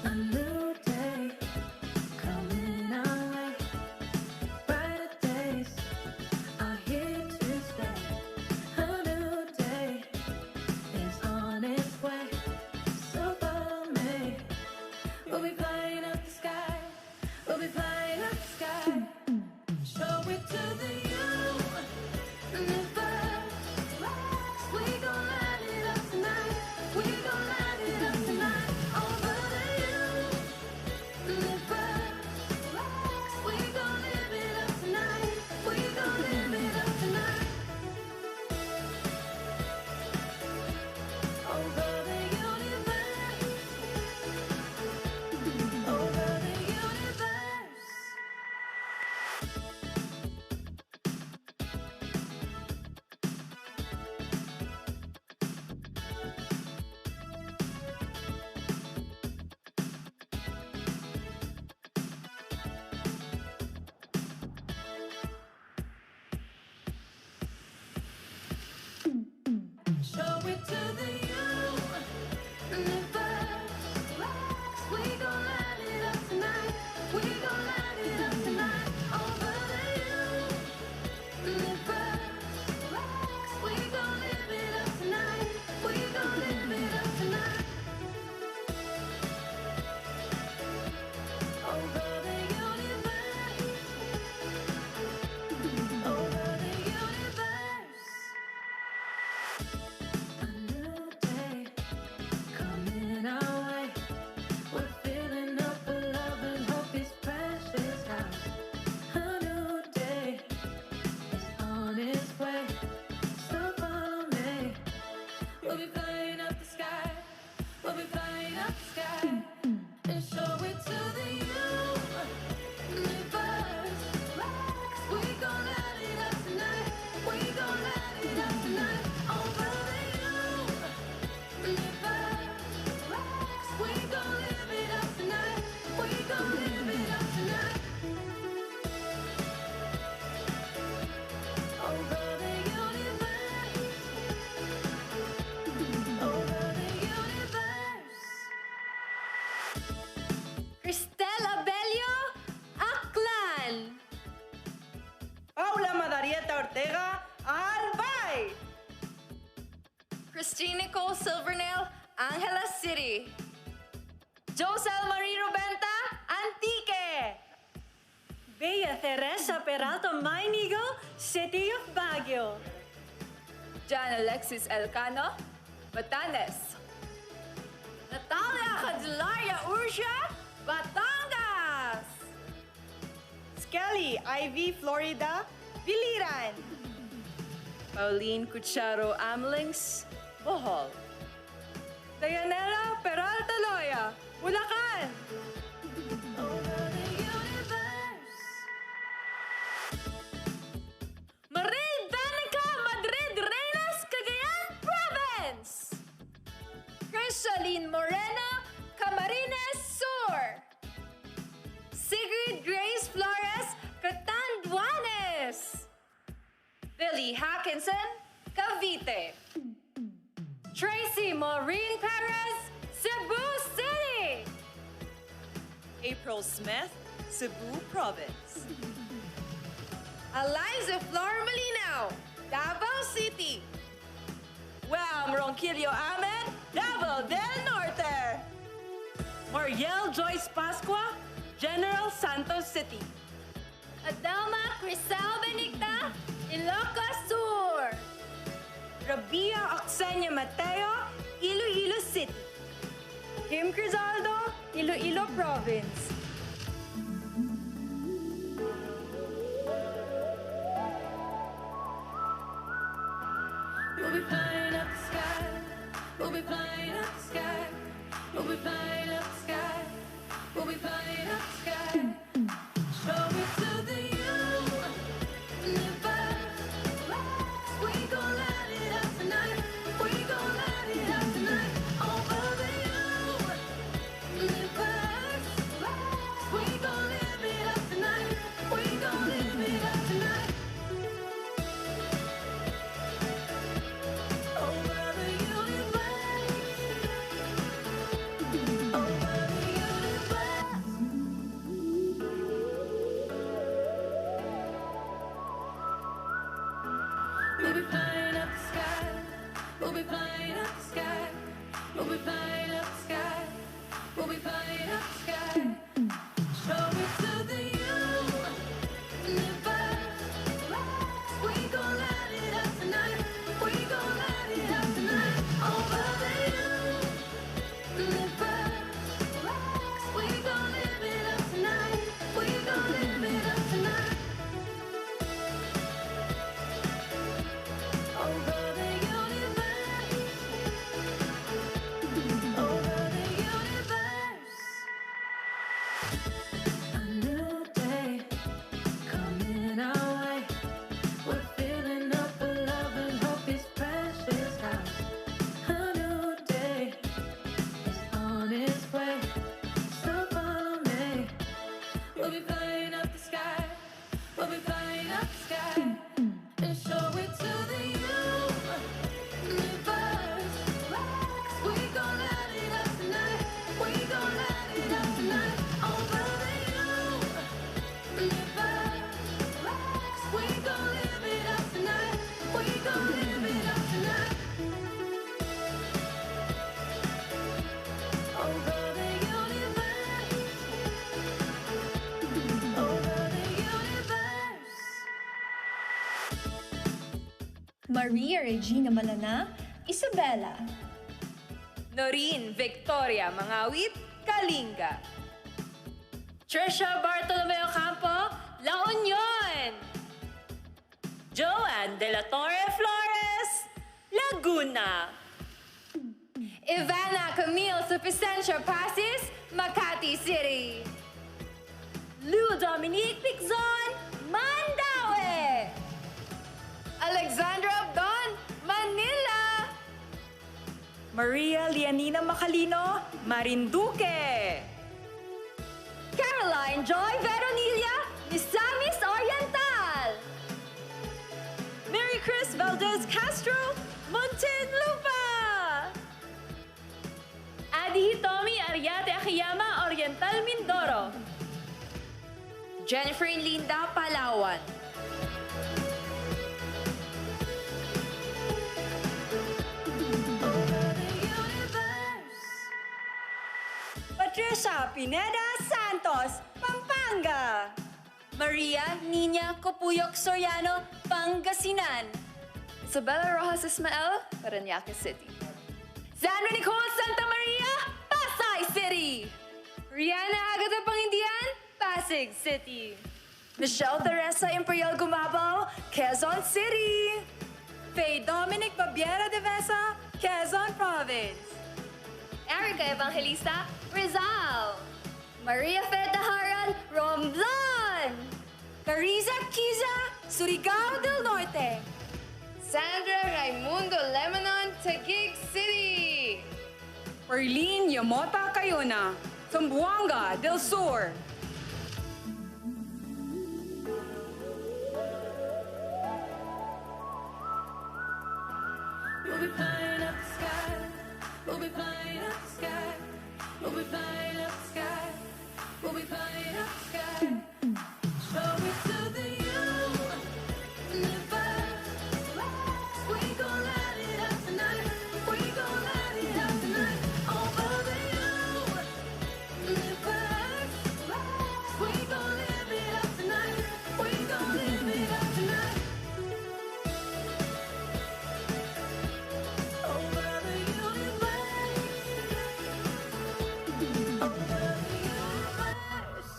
A new day coming our way. Brighter days are here to stay. A new day is on its way. So follow me. We'll be flying up the sky. We'll be flying up the sky. Show it to the universe. We gon' light it up tonight. We gon' light it up tonight. Over the universe. We gon' live it up tonight. We gon' live it up tonight. Over the universe. Over the universe. Show it to the universe. We gon' light it up tonight. We gon' light it up tonight. Over the universe. We gon' live it up tonight. We gon' live it up tonight. Over the universe. Over the universe. A new day coming our way. We're filling up with love and hope, His precious house. A new day is on its way. So follow me. We'll be flying up the sky. We'll be flying up the sky. And show it to the universe. We gon' light it up tonight. We gon' light it up tonight. Over the universe. We gon' live it up tonight. We gon' live it up tonight. Over the universe. Over the universe. Cristela Bello, Aklan. Paula Madarieta Ortega, Albay. Christine Nicole Silvernail, Angela City. Josel Marie Rubenta, Antique. Bea Teresa Peralta Mainigo, City of Baguio. John Alexis Elcano, Batanes. Natalia Candelaria Ursia, Batangas. Skelly Ivy Florida, Biliran. Pauline Cucharo Amlings, Bohol. Dayanela Peralta Loya, Bulacan. Over the universe. Marie Danica Madrid Reyes, Cagayan Province. Crisaline Moreno, Camarines Sur. Sigrid Grace Flores, Catanduanes. Billy Hackinson, Cavite. Tracy Maureen Perez, Cebu City. April Smith, Cebu Province. Eliza Flor Malinaw, Davao City. Wam Ronquillo Ahmed, Davao del Norte. Mariel Joyce Pascua, General Santos City. Adelma Crisel Benigna, Ilocos Sur. Rabia Oxenia Mateo, Iloilo City. Kim Crisaldo, Iloilo Province. We'll be flying up the sky. We'll be flying up the sky. We'll be flying up the sky. We'll be flying up the sky. Show it to the universe. We gon' light it up tonight. We gon' light it up tonight. Over the universe. A new day coming our way. We're filling up with love and hope His precious house. A new day is on its way. So follow me. We'll be flying up the sky. We'll be flying up the sky and show it to the universe. 'Cause we gon' light it up tonight. We gon' light it up tonight over the universe. 'Cause we gon' live it up tonight. We gon' live it up tonight over the universe. Over the universe. Maria Regina Malana, Isabella. Noreen Victoria Mangawit, Kalinga. Trisha Bartolomeo Campo, La Union. Joanne De La Torre Flores, Laguna. Ivana Camille Suficiencia Pasis, Makati City. Lou Dominique Piczon, Mandaue. Alexandra Abdon, Manila. Maria Lianina Macalino, Marinduque. Caroline Joy Veronilla, Misamis Oriental. Mary Chris Valdez Castro, Muntinlupa. Adi Hitomi Ariate Akiyama, Oriental Mindoro. Jennifer Linda, Palawan. Over the universe. Patricia Pineda Santos, Pampanga. Maria Nina Copuyok Soriano, Pangasinan. Isabella Rojas Ismael, Parañaque City. Sandra Nicole Santa Maria, Pasay City. Rihanna Agata Pangindian, Pasig City. Michelle Teresa Imperial Gumabao, Quezon City. Faye Dominic Babiera de Vesa, Quezon Province. Erica Evangelista, Rizal. Maria Feta Haran, Romblon. Cariza Kiza, Surigao del Norte. Sandra Raimundo Lebanon, Taguig City. Perlene Yamota Cayona, Zamboanga del Sur. We'll be flying up the sky. We'll be flying up the sky. We'll be flying up the sky. We'll be flying up the sky. Show it to the universe. 'Cause we gon' light it up tonight. We gon' light it up tonight over the universe. 'Cause we gon' live it up tonight. We gon' live it up tonight. Over the universe. Over the universe.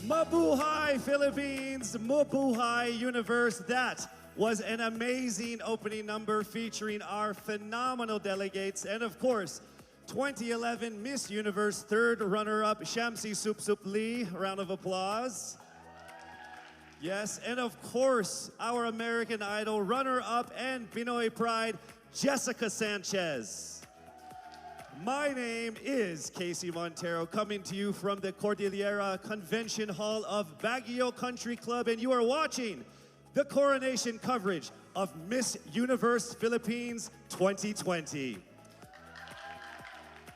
Mabuhay Philippines, Mabuhay Universe. That was an amazing opening number featuring our phenomenal delegates and of course 2011 Miss Universe third runner-up Shamsi Sup Sup Lee. Round of applause. Yes, and of course our American Idol runner-up and Pinoy Pride Jessica Sanchez. My name is Casey Montero, coming to you from the Cordillera Convention Hall of Baguio Country Club, and you are watching the coronation coverage of Miss Universe Philippines 2020.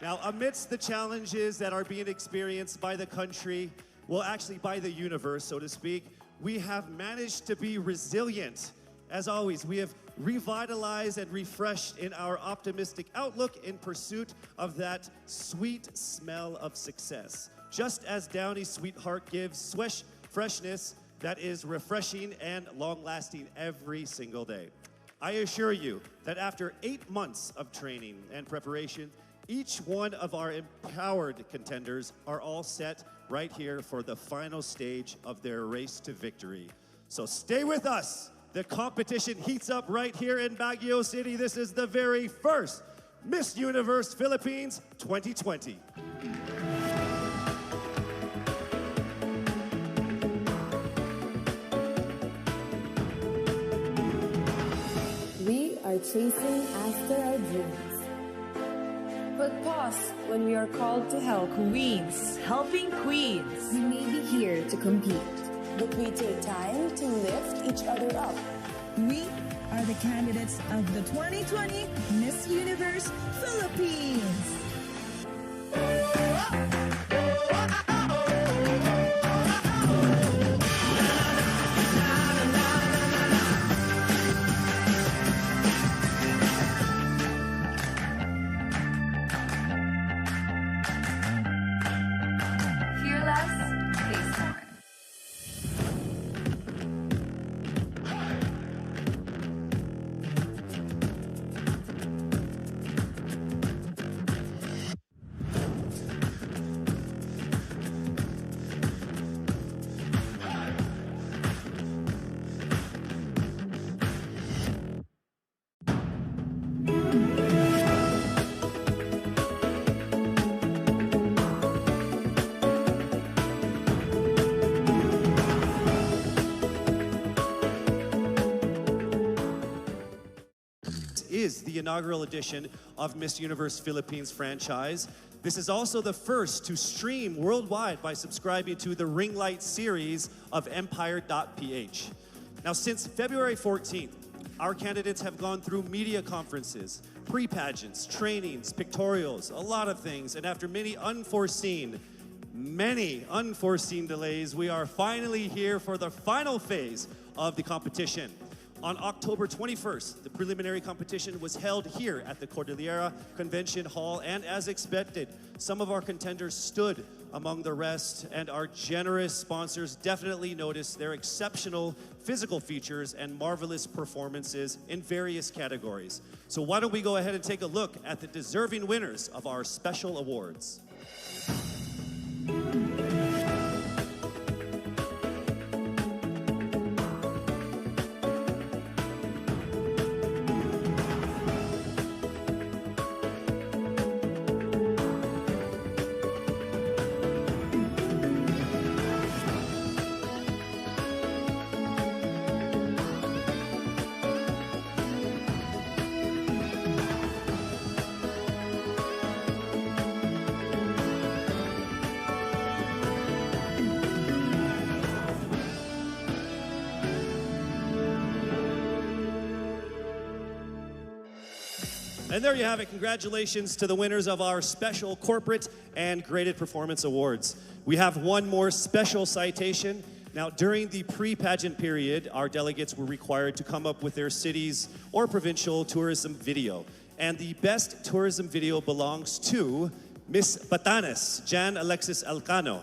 Now, amidst the challenges that are being experienced by the country, well, actually by the universe, so to speak, we have managed to be resilient. As always, we have revitalized and refreshed in our optimistic outlook in pursuit of that sweet smell of success. Just as Downy Sweetheart gives freshness that is refreshing and long-lasting every single day. I assure you that after 8 months of training and preparation, each one of our empowered contenders are all set right here for the final stage of their race to victory. So stay with us. The competition heats up right here in Baguio City. This is the very first Miss Universe Philippines 2020. We are chasing after our dreams. But pause when we are called to help. Queens, helping queens. We may be here to compete, but we take time to lift each other up. We are the candidates of the 2020 Miss Universe Philippines. Fearless, taste more. Is the inaugural edition of Miss Universe Philippines franchise. This is also the first to stream worldwide by subscribing to the Ring Light series of Empire.ph. Now, since February 14th, our candidates have gone through media conferences, pre-pageants, trainings, pictorials, a lot of things, and after many unforeseen delays, we are finally here for the final phase of the competition. On October 21st, the preliminary competition was held here at the Cordillera Convention Hall, and as expected, some of our contenders stood among the rest, and our generous sponsors definitely noticed their exceptional physical features and marvelous performances in various categories. So why don't we go ahead and take a look at the deserving winners of our special awards. And there you have it. Congratulations to the winners of our special corporate and graded performance awards. We have one more special citation. Now, during the pre-pageant period, our delegates were required to come up with their city's or provincial tourism video. And the best tourism video belongs to Miss Batanes, Jan Alexis Alcano.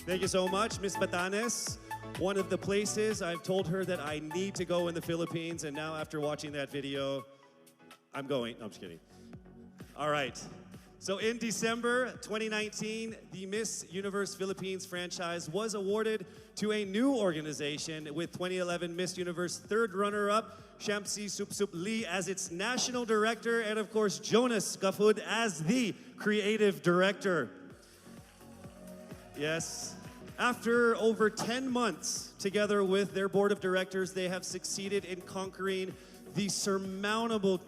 Thank you so much, Miss Batanes. One of the places I've told her that I need to go in the Philippines, and now after watching that video, I'm going. No, I'm just kidding. All right. So in December 2019, the Miss Universe Philippines franchise was awarded to a new organization with 2011 Miss Universe third runner-up, Shamsi Supsup Lee as its national director, and of course, Jonas Gafud as the creative director. Yes. After over 10 months together with their board of directors, they have succeeded in conquering the surmountable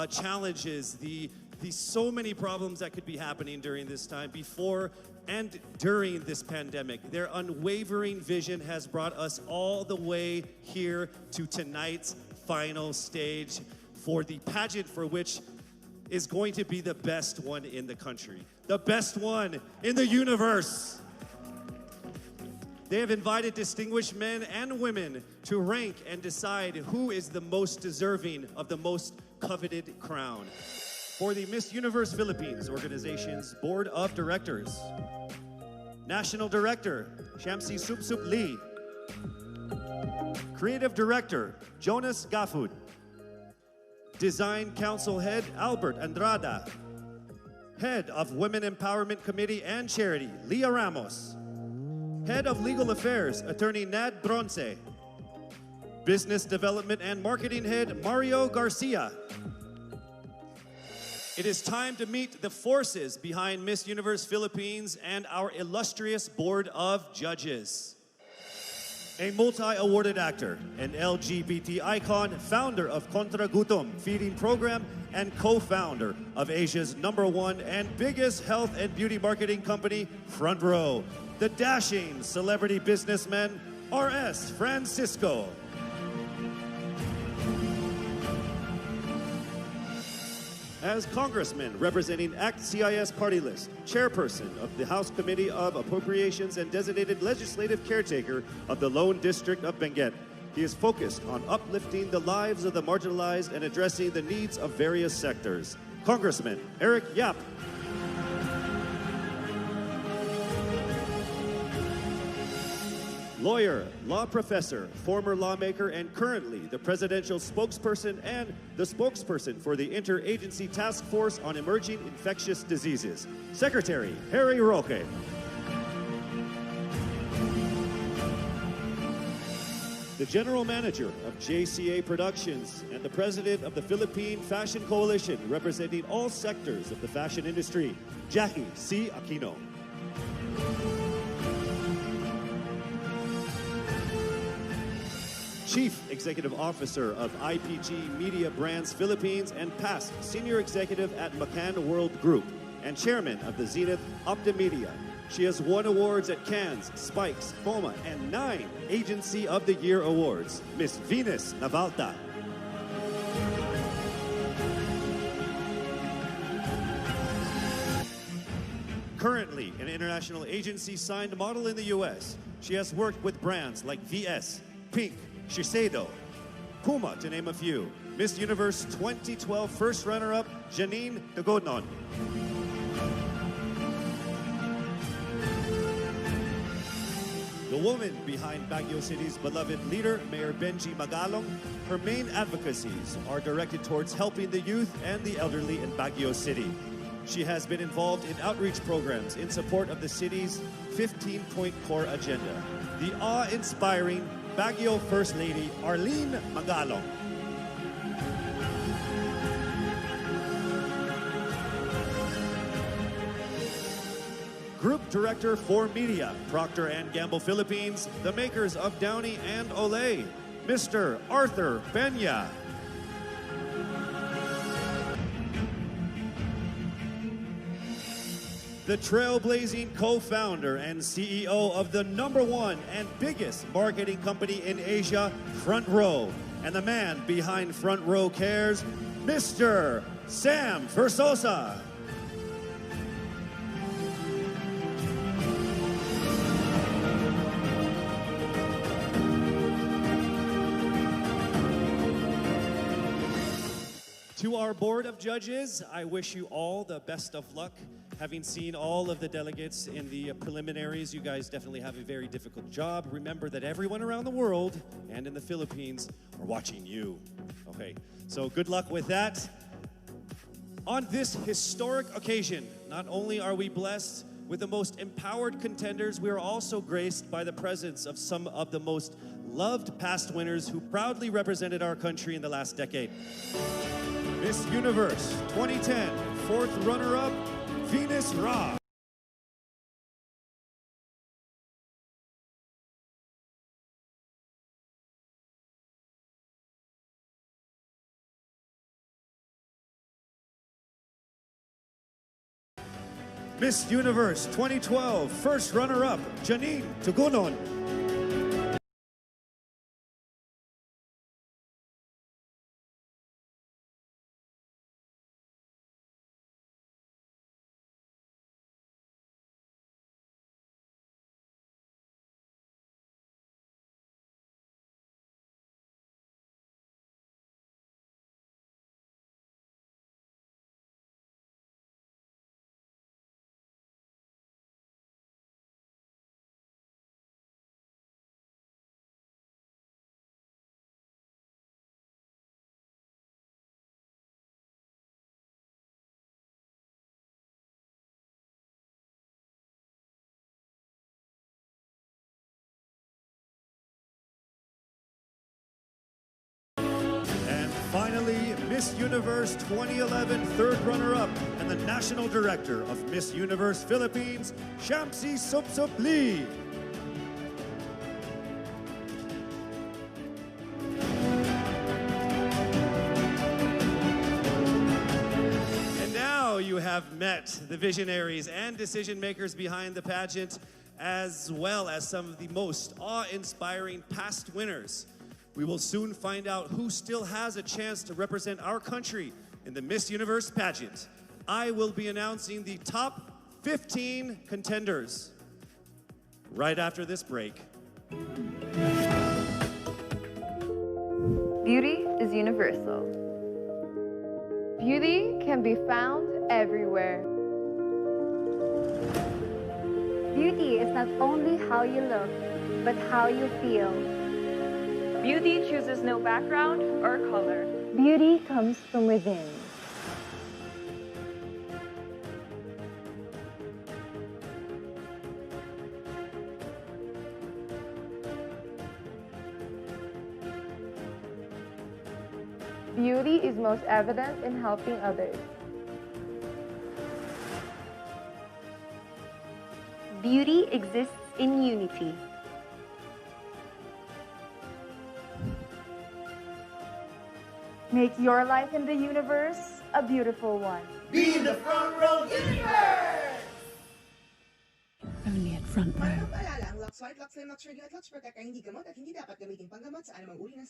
challenges, the so many problems that could be happening during this time, before and during this pandemic. Their unwavering vision has brought us all the way here to tonight's final stage for the pageant, for which is going to be the best one in the country, the best one in the universe. They have invited distinguished men and women to rank and decide who is the most deserving of the most coveted crown. For the Miss Universe Philippines organization's Board of Directors, National Director, Shamsi Supsup Lee. Creative Director, Jonas Gafud. Design Council Head, Albert Andrada. Head of Women Empowerment Committee and Charity, Leah Ramos. Head of Legal Affairs, Attorney Nad Bronce. Business Development and Marketing Head, Mario Garcia. It is time to meet the forces behind Miss Universe Philippines and our illustrious board of judges. A multi-awarded actor, an LGBT icon, founder of Kontra Gutom feeding program, and co-founder of Asia's #1 and biggest health and beauty marketing company, Front Row, the dashing celebrity businessman, R.S. Francisco. As Congressman representing ACT CIS Party List, Chairperson of the House Committee of Appropriations and designated legislative caretaker of the Lone District of Benguet, he is focused on uplifting the lives of the marginalized and addressing the needs of various sectors. Congressman Eric Yap. Lawyer, law professor, former lawmaker, and currently the presidential spokesperson and the spokesperson for the Interagency Task Force on Emerging Infectious Diseases, Secretary Harry Roque. The general manager of JCA Productions and the president of the Philippine Fashion Coalition, representing all sectors of the fashion industry, Jackie C. Aquino. Chief Executive Officer of IPG Media Brands Philippines and past Senior Executive at McCann World Group and Chairman of the Zenith Optimedia. She has won awards at Cannes, Spikes, FOMA, and 9 Agency of the Year awards. Miss Venus Navalta. Currently an international agency signed model in the U.S., she has worked with brands like VS, Pink, Shiseido, Puma, to name a few. Miss Universe 2012 first runner-up, Janine Tugonon. The woman behind Baguio City's beloved leader, Mayor Benji Magalong, her main advocacies are directed towards helping the youth and the elderly in Baguio City. She has been involved in outreach programs in support of the city's 15-point core agenda. The awe-inspiring Baguio First Lady, Arlene Magalong. Group Director for Media, Procter & Gamble Philippines, the makers of Downy and Olay, Mr. Arthur Peña. The trailblazing co-founder and CEO of the #1 and biggest marketing company in Asia, Front Row, and the man behind Front Row Cares, Mr. Sam Versosa. To our board of judges, I wish you all the best of luck. Having seen all of the delegates in the preliminaries, you guys definitely have a very difficult job. Remember that everyone around the world and in the Philippines are watching you. Okay, so good luck with that. On this historic occasion, not only are we blessed with the most empowered contenders, we are also graced by the presence of some of the most loved past winners who proudly represented our country in the last decade. Miss Universe 2010, fourth runner-up, Venus Ra. Miss Universe 2012, first runner-up, Janine Tugonon. Finally, Miss Universe 2011 third runner-up and the National Director of Miss Universe Philippines, Shamsi Supsup Lee. And now you have met the visionaries and decision makers behind the pageant, as well as some of the most awe-inspiring past winners. We will soon find out who still has a chance to represent our country in the Miss Universe pageant. I will be announcing the top 15 contenders right after this break. Beauty is universal. Beauty can be found everywhere. Beauty is not only how you look, but how you feel. Beauty chooses no background or color. Beauty comes from within. Beauty is most evident in helping others. Beauty exists in unity. Make your life in the universe a beautiful one. Be in the front row universe! Only at front row. Paalala, ang Lux White, Lux Slim, Lux Radio at Lux Protect ay hindi gamot at hindi dapat gamitin panggamot sa anumang uri ng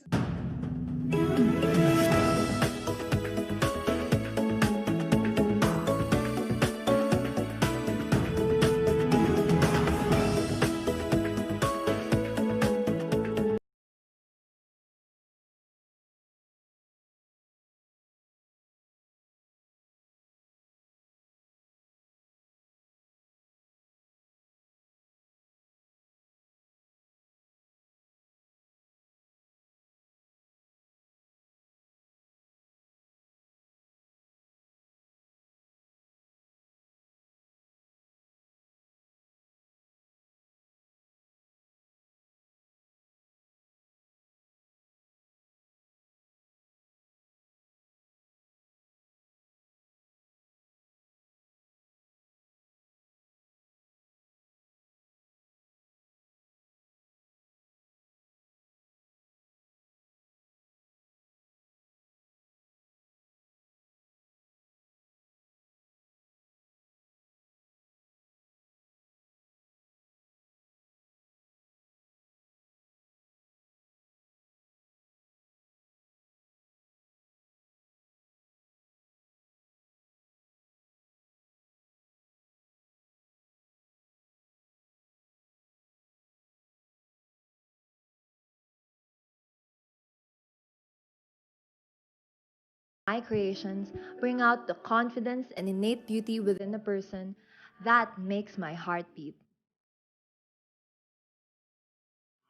My creations bring out the confidence and innate beauty within a person that makes my heart beat.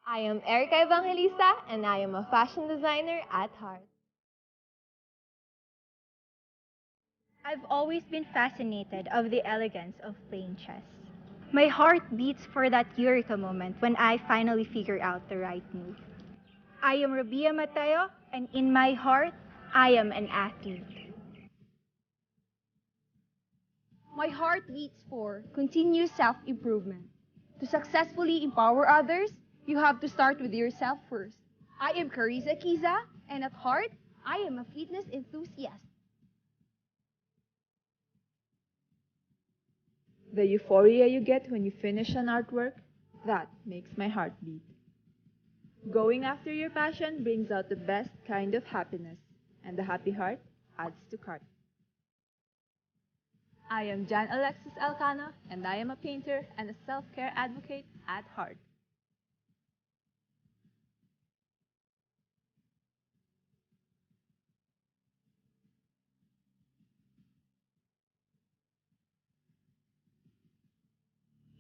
I am Erica Evangelista, and I am a fashion designer at heart. I've always been fascinated of the elegance of plain chess. My heart beats for that eureka moment when I finally figure out the right move. I am Rabia Mateo, and in my heart, I am an athlete. My heart beats for continuous self-improvement. To successfully empower others, you have to start with yourself first. I am Carissa Kiza, and at heart, I am a fitness enthusiast. The euphoria you get when you finish an artwork, that makes my heart beat. Going after your passion brings out the best kind of happiness, and the happy heart adds to cart. I am Jan Alexis Elcano, and I am a painter and a self-care advocate at heart.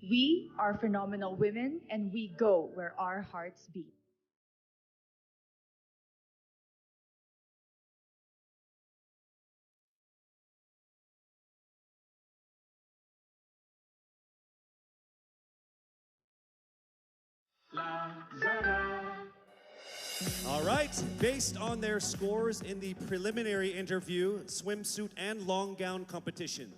We are phenomenal women, and we go where our hearts beat. All right, based on their scores in the preliminary interview, swimsuit, and long gown competition,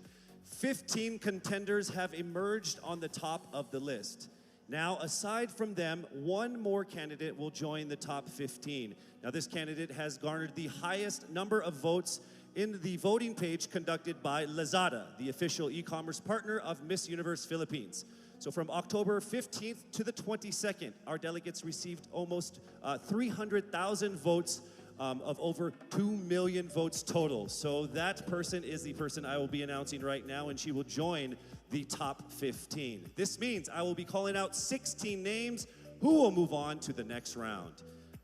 15 contenders have emerged on the top of the list. Now, aside from them, one more candidate will join the top 15. Now, this candidate has garnered the highest number of votes in the voting page conducted by Lazada, the official e-commerce partner of Miss Universe Philippines. So from October 15th to the 22nd, our delegates received almost 300,000 votes of over 2 million votes total. So that person is the person I will be announcing right now, and she will join the top 15. This means I will be calling out 16 names who will move on to the next round.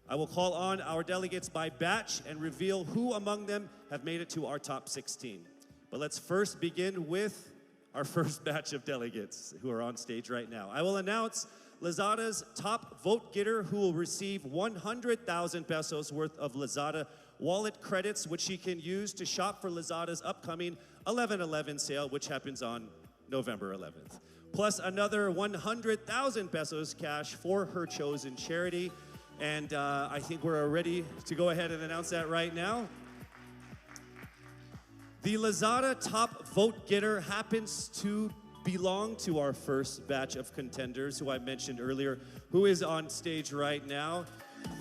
I will call on our delegates by batch and reveal who among them have made it to our top 16. But let's first begin with our first batch of delegates who are on stage right now. I will announce Lazada's top vote getter who will receive 100,000 pesos worth of Lazada wallet credits, which she can use to shop for Lazada's upcoming 11/11 sale, which happens on November 11th. Plus another 100,000 pesos cash for her chosen charity. And I think we're ready to go ahead and announce that right now. The Lazada top vote getter happens to belong to our first batch of contenders who I mentioned earlier, who is on stage right now.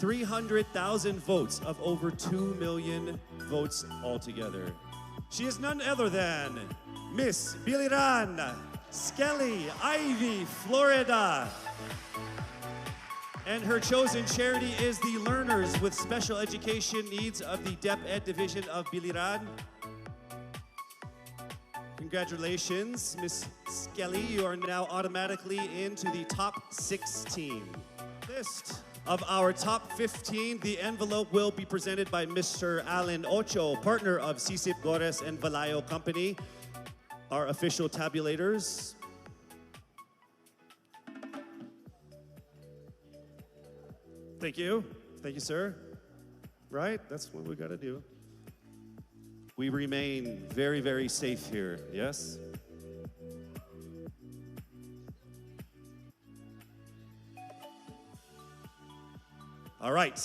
300,000 votes of over 2 million votes altogether. She is none other than Miss Biliran Skelly Ivy, Florida. And her chosen charity is the Learners with Special Education Needs of the DepEd Division of Biliran. Congratulations, Miss Skelly. You are now automatically into the top 16. List of our top 15, the envelope will be presented by Mr. Alan Ocho, partner of Sisip Gores and Valayo Company, our official tabulators. Thank you. Thank you, sir. Right? That's what we gotta do. We remain very, very safe here, yes? All right.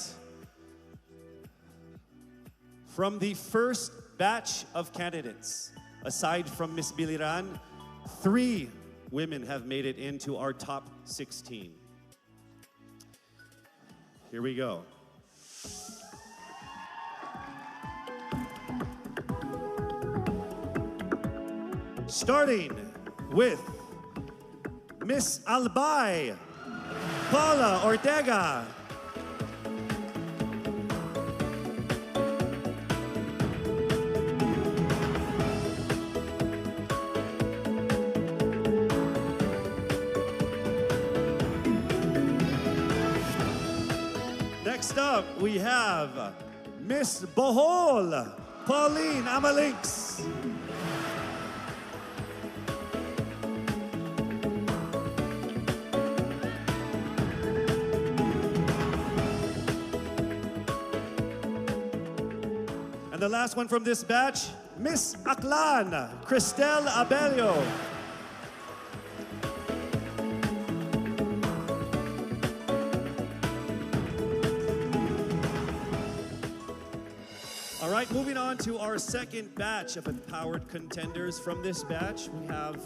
From the first batch of candidates, aside from Miss Biliran, 3 women have made it into our top 16. Here we go. Starting with Miss Albay, Paula Ortega. Next up, we have Miss Bohol, Pauline Amalinks. And the last one from this batch, Miss Aklan, Cristel Abelio. All right, moving on to our second batch of empowered contenders. From this batch, we have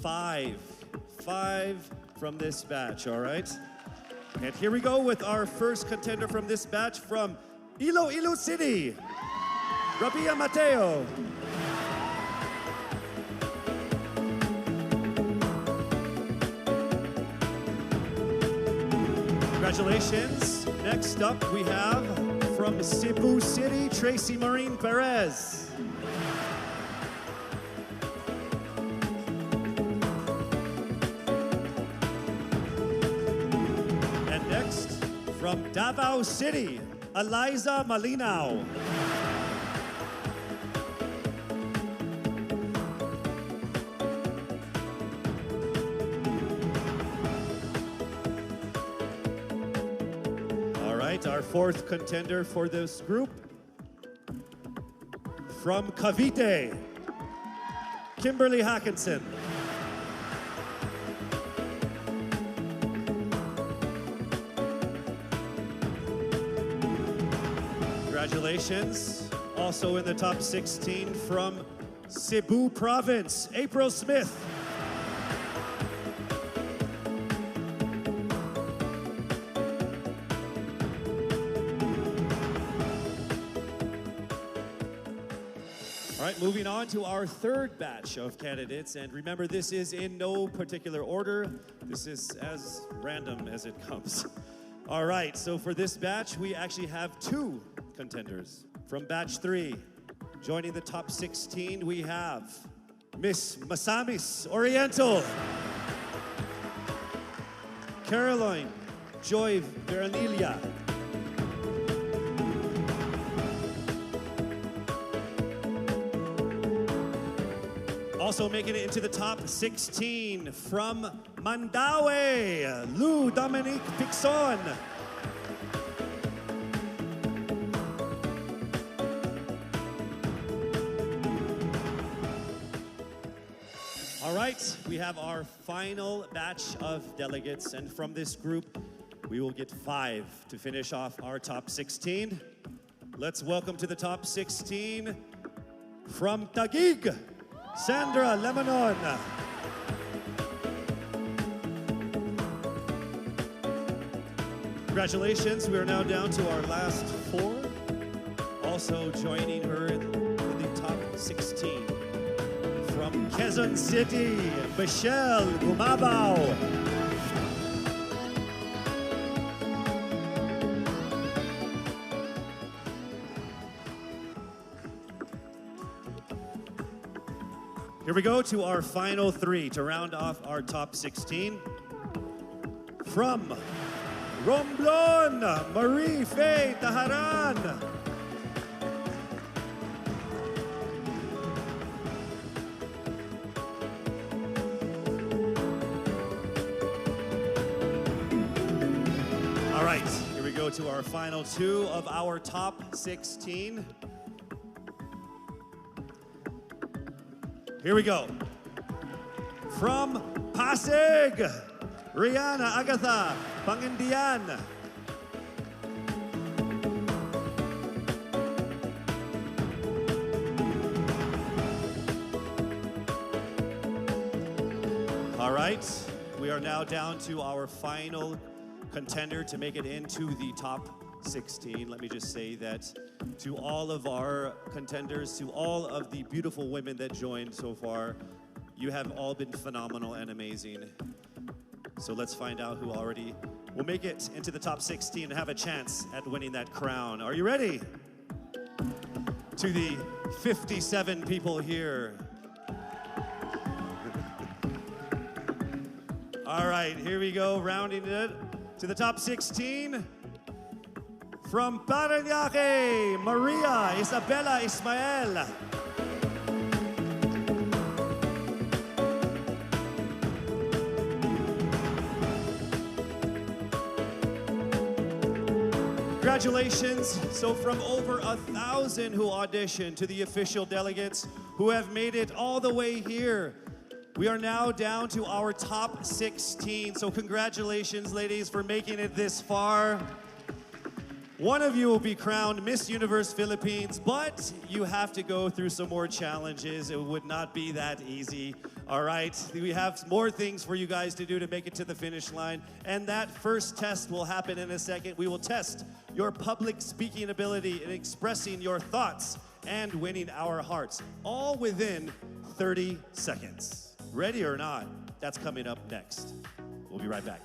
5 from this batch, all right? And here we go with our first contender from this batch from Iloilo City, Rabia Mateo. Congratulations. Next up, we have from Cebu City, Tracy Marine Perez. And next, from Davao City, Eliza Malinaw. Our fourth contender for this group, from Cavite, Kimberly Hackinson. Congratulations. Also in the top 16 from Cebu Province, April Smith. All right, moving on to our third batch of candidates. And remember, this is in no particular order. This is as random as it comes. All right, so for this batch, we actually have two contenders. From batch 3, joining the top 16, we have Miss Masamis Oriental, Caroline Joy Veranilla, also making it into the top 16 from Mandaue, Lou Dominique Pixon. All right, we have our final batch of delegates, and from this group, we will get 5 to finish off our top 16. Let's welcome to the top 16 from Taguig, Sandra Lemonon. Congratulations, we are now down to our last 4. Also joining her in the top 16. From Quezon City, Michelle Gumabao. Here we go to our final 3 to round off our top 16. From Romblon, Marie Faye Taharan. All right, here we go to our final 2 of our top 16. Here we go. From Pasig, Rihanna Agatha Pangindian. All right, we are now down to our final contender to make it into the top 16. Let me just say that to all of our contenders, to all of the beautiful women that joined so far, you have all been phenomenal and amazing. So let's find out who already will make it into the top 16 and have a chance at winning that crown. Are you ready? To the 57 people here. All right, here we go, rounding it to the top 16. From Parañaque, Maria Isabella Ismael. Congratulations. So from over 1,000 who auditioned to the official delegates who have made it all the way here, we are now down to our top 16. So congratulations, ladies, for making it this far. One of you will be crowned Miss Universe Philippines, but you have to go through some more challenges. It would not be that easy. All right, we have more things for you guys to do to make it to the finish line. And that first test will happen in a second. We will test your public speaking ability in expressing your thoughts and winning our hearts, all within 30 seconds. Ready or not, that's coming up next. We'll be right back.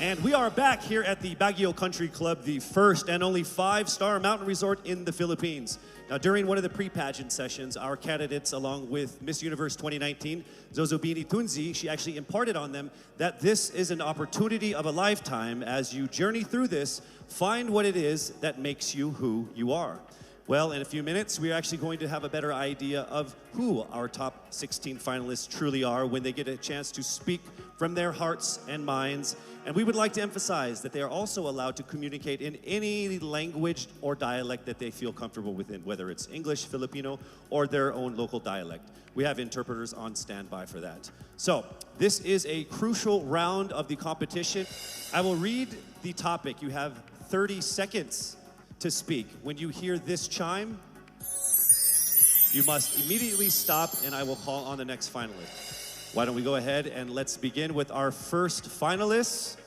And we are back here at the Baguio Country Club, the first and only 5-star mountain resort in the Philippines. Now, during one of the pre-pageant sessions, our candidates, along with Miss Universe 2019, Zozobini Tunzi, she actually imparted on them that this is an opportunity of a lifetime. As you journey through this, find what it is that makes you who you are. Well, in a few minutes, we're actually going to have a better idea of who our top 16 finalists truly are when they get a chance to speak from their hearts and minds. And we would like to emphasize that they are also allowed to communicate in any language or dialect that they feel comfortable within, whether it's English, Filipino, or their own local dialect. We have interpreters on standby for that. So, this is a crucial round of the competition. I will read the topic. You have 30 seconds to speak. When you hear this chime, you must immediately stop and I will call on the next finalist. Why don't we go ahead and let's begin with our first finalist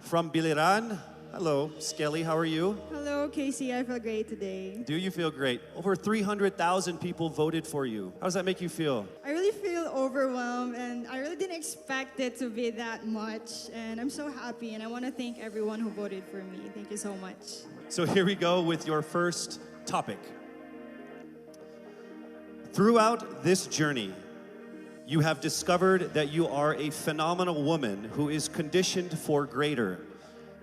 from Biliran. Hello, Skelly, how are you? Hello, Casey, I feel great today. Do you feel great? Over 300,000 people voted for you. How does that make you feel? I really feel overwhelmed and I really didn't expect it to be that much. And I'm so happy and I want to thank everyone who voted for me. Thank you so much. So here we go with your first topic. Throughout this journey, you have discovered that you are a phenomenal woman who is conditioned for greater.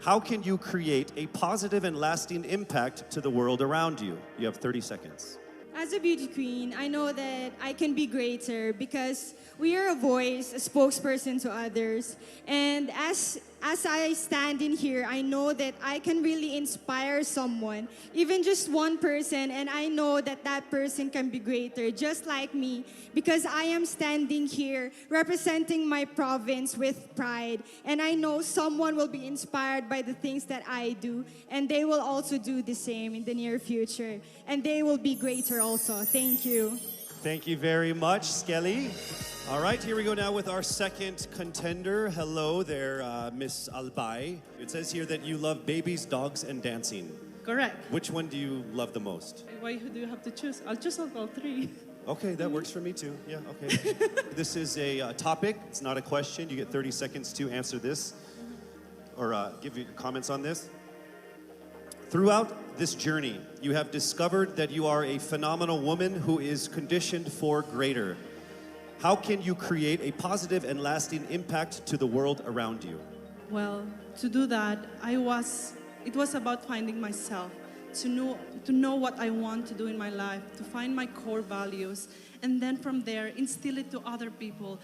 How can you create a positive and lasting impact to the world around you? You have 30 seconds. As a beauty queen, I know that I can be greater because we are a voice, a spokesperson to others. And as I stand in here, I know that I can really inspire someone, even just one person, and I know that that person can be greater, just like me, because I am standing here representing my province with pride. And I know someone will be inspired by the things that I do, and they will also do the same in the near future. And they will be greater also. Thank you. Thank you very much, Skelly. All right, here we go now with our second contender. Hello there, Miss Albay. It says here that you love babies, dogs, and dancing. Correct. Which one do you love the most? Why do you have to choose? I'll choose all three. Okay, that works for me too. Yeah, okay. This is a topic. It's not a question. You get 30 seconds to answer this or give your comments on this. Throughout this journey, you have discovered that you are a phenomenal woman who is conditioned for greater. How can you create a positive and lasting impact to the world around you? Well, to do that, it was about finding myself, to know what I want to do in my life, to find my core values, and then from there, instill it to other people,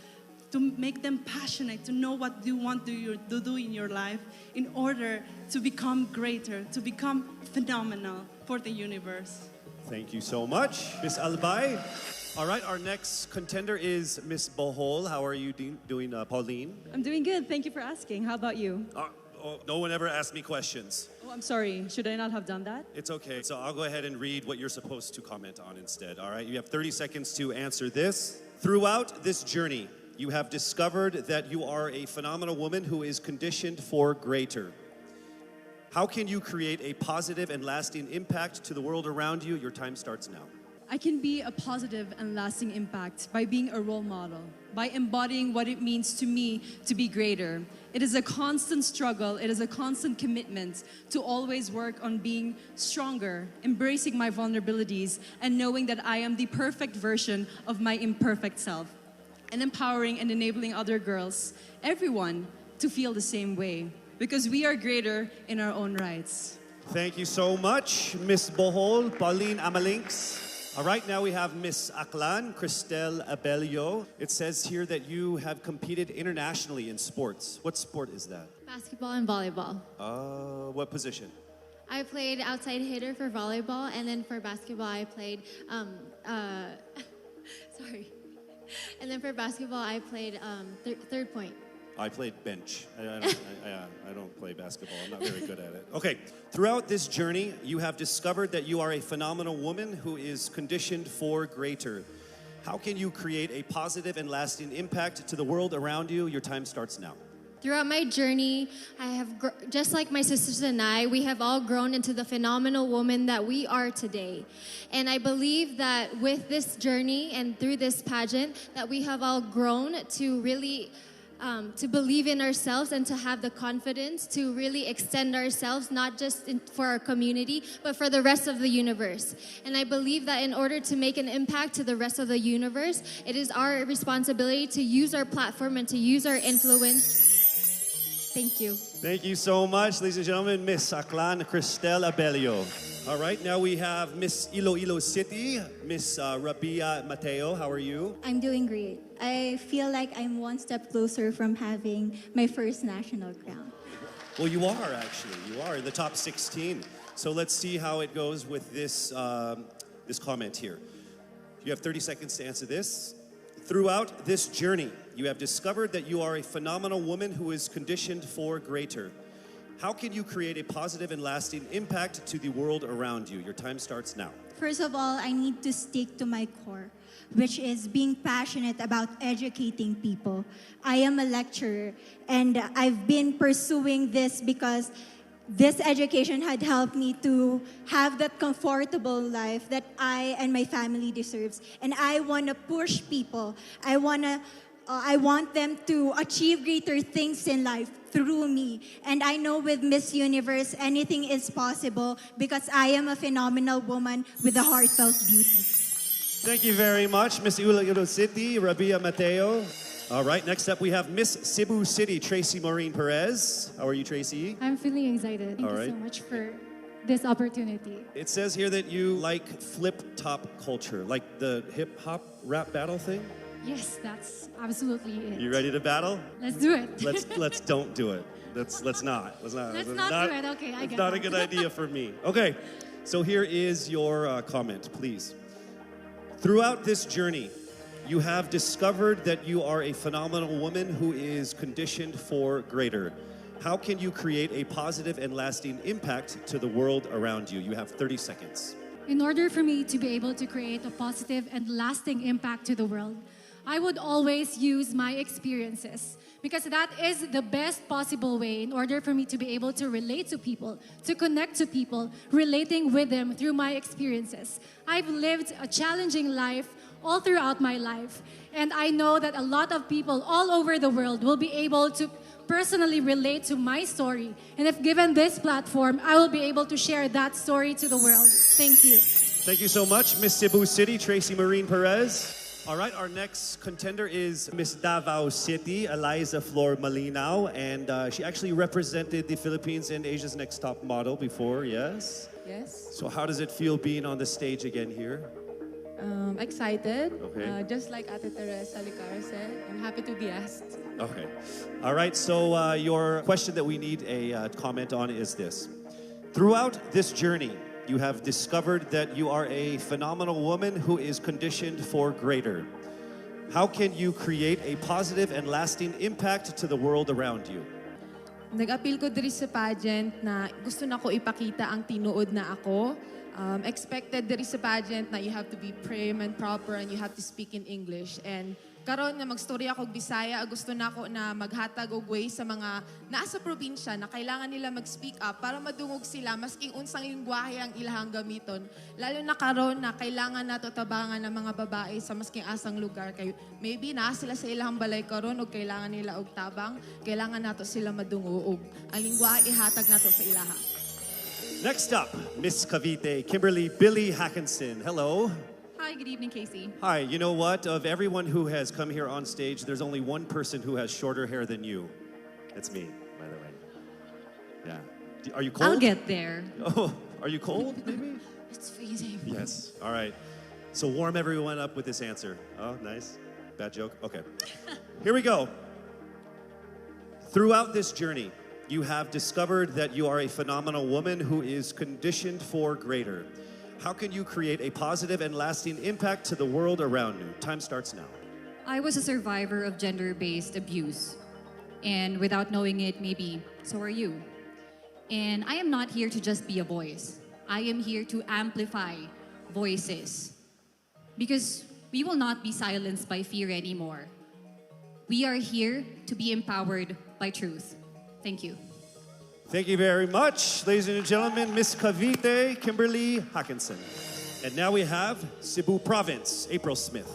to make them passionate, to know what you want to do in your life in order to become greater, to become phenomenal for the universe. Thank you so much, Miss Albay. All right, our next contender is Miss Bohol. How are you doing, Pauline? I'm doing good. Thank you for asking. How about you? No one ever asked me questions. Oh, I'm sorry. Should I not have done that? It's okay. So I'll go ahead and read what you're supposed to comment on instead. All right, you have 30 seconds to answer this. Throughout this journey, you have discovered that you are a phenomenal woman who is conditioned for greater. How can you create a positive and lasting impact to the world around you? Your time starts now. I can be a positive and lasting impact by being a role model, by embodying what it means to me to be greater. It is a constant struggle, it is a constant commitment to always work on being stronger, embracing my vulnerabilities, and knowing that I am the perfect version of my imperfect self, and empowering and enabling other girls, everyone, to feel the same way, because we are greater in our own rights. Thank you so much, Miss Bohol, Pauline Amalinks. All right, now we have Miss Aklan, Cristel Abelio. It says here that you have competed internationally in sports. What sport is that? Basketball and volleyball. What position? I played outside hitter for volleyball, and then for basketball I played, sorry. And then for basketball I played third point. I played bench. I don't play basketball. I'm not very good at it. Okay, throughout this journey, you have discovered that you are a phenomenal woman who is conditioned for greater. How can you create a positive and lasting impact to the world around you? Your time starts now. Throughout my journey, I have, just like my sisters and I, we have all grown into the phenomenal woman that we are today. And I believe that with this journey and through this pageant, that we have all grown to really to believe in ourselves and to have the confidence to really extend ourselves, not just for our community, but for the rest of the universe. And I believe that in order to make an impact to the rest of the universe, it is our responsibility to use our platform and to use our influence. Thank you. Thank you so much, ladies and gentlemen, Miss Aklan Cristel Abelio. All right, now we have Miss Iloilo City, Miss Rabia Mateo. How are you? I'm doing great. I feel like I'm one step closer from having my first national crown. Well, you are actually. You are in the top 16. So let's see how it goes with this, this comment here. You have 30 seconds to answer this. Throughout this journey, you have discovered that you are a phenomenal woman who is conditioned for greater. How can you create a positive and lasting impact to the world around you? Your time starts now. First of all, I need to stick to my core, which is being passionate about educating people. I am a lecturer, and I've been pursuing this because this education had helped me to have that comfortable life that I and my family deserves. And I want to push people. I want them to achieve greater things in life through me. And I know with Miss Universe, anything is possible because I am a phenomenal woman with a heartfelt beauty. Thank you very much, Miss Iloilo City, Rabia Mateo. All right, next up we have Miss Cebu City, Tracy Maureen Perez. How are you, Tracy? I'm feeling excited. Thank you so much for this opportunity. It says here that you like flip-top culture, like the hip-hop rap battle thing? Yes, that's absolutely it. You ready to battle? Let's do it. Let's don't do it. Let's not. Let's not do it. Okay, I get it. It's not a good idea for me. Okay, so here is your comment, please. Throughout this journey, you have discovered that you are a phenomenal woman who is conditioned for greater. How can you create a positive and lasting impact to the world around you? You have 30 seconds. In order for me to be able to create a positive and lasting impact to the world, I would always use my experiences because that is the best possible way in order for me to be able to relate to people, to connect to people, relating with them through my experiences. I've lived a challenging life all throughout my life, and I know that a lot of people all over the world will be able to personally relate to my story. And if given this platform, I will be able to share that story to the world. Thank you. Thank you so much, Miss Cebu City, Tracy Maureen Perez. All right, our next contender is Miss Davao City, Eliza Flor Malinao, and she actually represented the Philippines in Asia's Next Top Model before, yes? Yes. So how does it feel being on the stage again here? Excited. Okay. Just like Ate Teresa Licara said, I'm happy to be asked. Okay. All right, so your question that we need a comment on is this. Throughout this journey, you have discovered that you are a phenomenal woman who is conditioned for greater. How can you create a positive and lasting impact to the world around you? Nag-appeal ko diri sa pageant na gusto na ko ipakita ang tinuod na ako. Expected diri sa pageant na you have to be prim and proper and you have to speak in English. And karon nga magstorya ako Bisaya, gusto na ko na maghatag og way sa mga nasa probinsya na kailangan nila mag-speak up para madungog sila masking unsang lingwahe ang ilahang gamiton. Lalo na karon na kailangan nato tabangan ng mga babae sa masking asang lugar kay maybe naa sila sa ilahang balay karon og kailangan nila og tabang, kailangan nato sila madungog og ang lingwahe ihatag nato sa ilaha. Next up, Miss Cavite, Kimberly Billy Hackinson. Hello. Hi, good evening, Casey. Hi, you know what? Of everyone who has come here on stage, there's only one person who has shorter hair than you. It's me, by the way. Yeah. Are you cold? I'll get there. Oh, are you cold, maybe? It's freezing. Yes. All right. So warm everyone up with this answer. Oh, nice. Bad joke? Okay. Here we go. Throughout this journey, you have discovered that you are a phenomenal woman who is conditioned for greater. How can you create a positive and lasting impact to the world around you? Time starts now. I was a survivor of gender-based abuse. And without knowing it, maybe so are you. And I am not here to just be a voice. I am here to amplify voices. Because we will not be silenced by fear anymore. We are here to be empowered by truth. Thank you. Thank you very much, ladies and gentlemen, Miss Cavite, Kimberly Hackinson. And now we have Cebu Province, April Smith.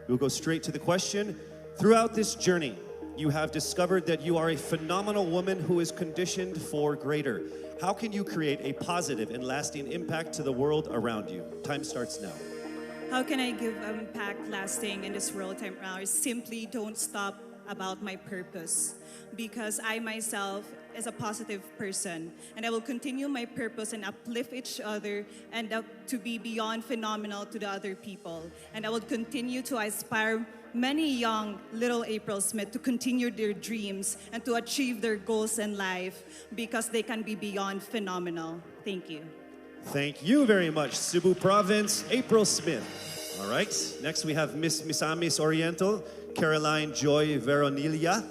We'll go straight to the question. Throughout this journey, you have discovered that you are a phenomenal woman who is conditioned for greater. How can you create a positive and lasting impact to the world around you? Time starts now. How can I give impact lasting in this world time around? Simply don't stop about my purpose, because I myself is a positive person, and I will continue my purpose and uplift each other and to be beyond phenomenal to the other people. And I will continue to inspire many young little April Smith to continue their dreams and to achieve their goals in life, because they can be beyond phenomenal. Thank you. Thank you very much, Cebu Province, April Smith. All right, next we have Miss Misamis Oriental, Caroline Joy Veronilia.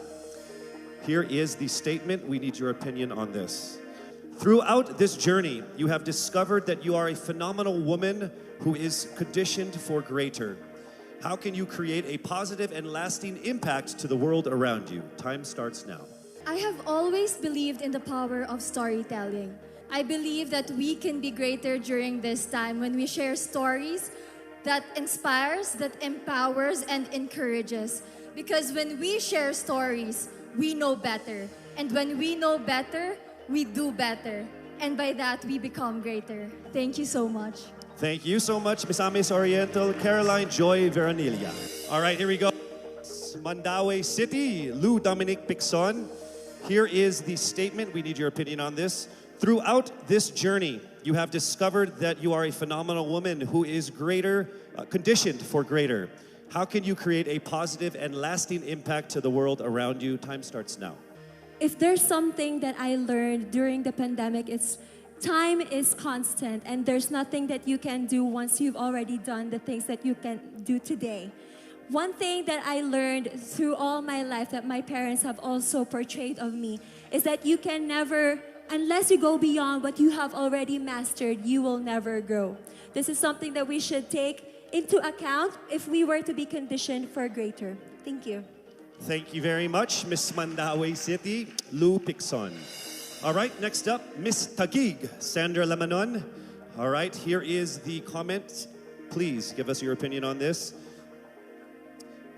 Here is the statement. We need your opinion on this. Throughout this journey, you have discovered that you are a phenomenal woman who is conditioned for greater. How can you create a positive and lasting impact to the world around you? Time starts now. I have always believed in the power of storytelling. I believe that we can be greater during this time when we share stories that inspires, that empowers, and encourages. Because when we share stories, we know better. And when we know better, we do better. And by that, we become greater. Thank you so much. Thank you so much, Misamis Oriental, Caroline Joy Veronilia. All right, here we go. Mandaue City, Lou Dominic Pixon. Here is the statement. We need your opinion on this. Throughout this journey, you have discovered that you are a phenomenal woman who is greater, conditioned for greater. How can you create a positive and lasting impact to the world around you? Time starts now. If there's something that I learned during the pandemic, it's time is constant, and there's nothing that you can do once you've already done the things that you can do today. One thing that I learned through all my life that my parents have also portrayed of me is that you can never, unless you go beyond what you have already mastered, you will never grow. This is something that we should take into account if we were to be conditioned for greater. Thank you. Thank you very much, Miss Mandaue City, Lou Pixon. All right, next up, Miss Taguig, Sandra Lamanon. All right, here is the comment. Please give us your opinion on this.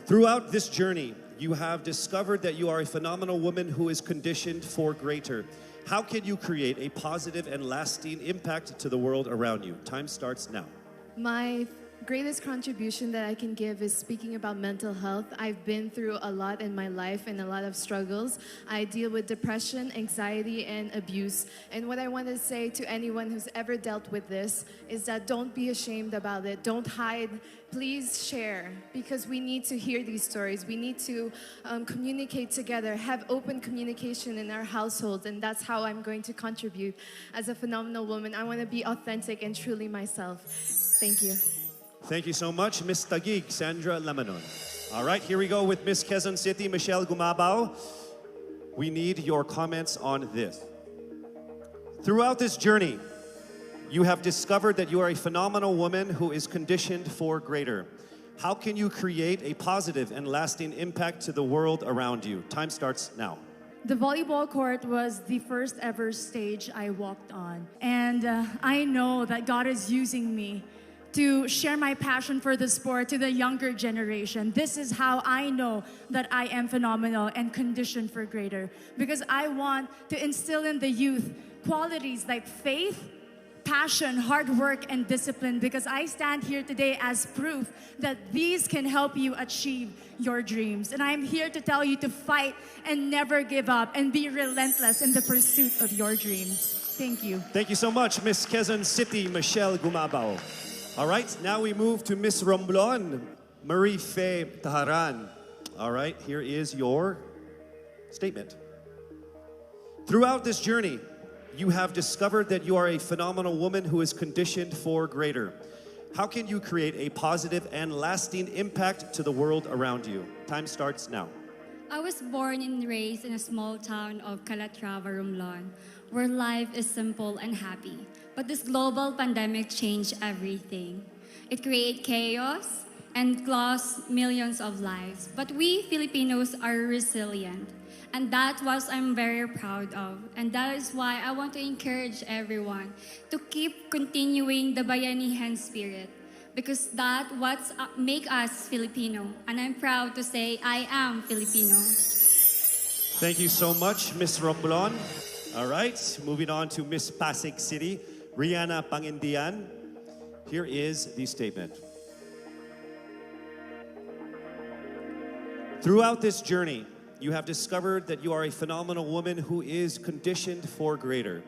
Throughout this journey, you have discovered that you are a phenomenal woman who is conditioned for greater. How can you create a positive and lasting impact to the world around you? Time starts now. My greatest contribution that I can give is speaking about mental health. I've been through a lot in my life and a lot of struggles. I deal with depression, anxiety, and abuse. And what I want to say to anyone who's ever dealt with this is that don't be ashamed about it. Don't hide. Please share, because we need to hear these stories. We need to communicate together, have open communication in our households, and that's how I'm going to contribute as a phenomenal woman. I want to be authentic and truly myself. Thank you. Thank you so much, Miss Taguig, Sandra Lamanon. All right, here we go with Miss Quezon City, Michelle Gumabao. We need your comments on this. Throughout this journey, you have discovered that you are a phenomenal woman who is conditioned for greater. How can you create a positive and lasting impact to the world around you? Time starts now. The volleyball court was the first ever stage I walked on. And I know that God is using me to share my passion for the sport to the younger generation. This is how I know that I am phenomenal and conditioned for greater. Because I want to instill in the youth qualities like faith, passion, hard work, and discipline, because I stand here today as proof that these can help you achieve your dreams. And I'm here to tell you to fight and never give up and be relentless in the pursuit of your dreams. Thank you. Thank you so much, Miss Quezon City, Michelle Gumabao. All right, now we move to Miss Romblon, Marie Faye Taharan. All right, here is your statement. Throughout this journey, you have discovered that you are a phenomenal woman who is conditioned for greater. How can you create a positive and lasting impact to the world around you? Time starts now. I was born and raised in a small town of Calatrava, Romblon, where life is simple and happy. But this global pandemic changed everything. It created chaos and lost millions of lives. But we Filipinos are resilient. And that's what I'm very proud of. And that is why I want to encourage everyone to keep continuing the Bayanihan spirit. Because that's what makes us Filipino. And I'm proud to say I am Filipino. Thank you so much, Miss Romblon. All right, moving on to Miss Pasig City, Rihanna Pangindian. Here is the statement. Throughout this journey, you have discovered that you are a phenomenal woman who is conditioned for greater.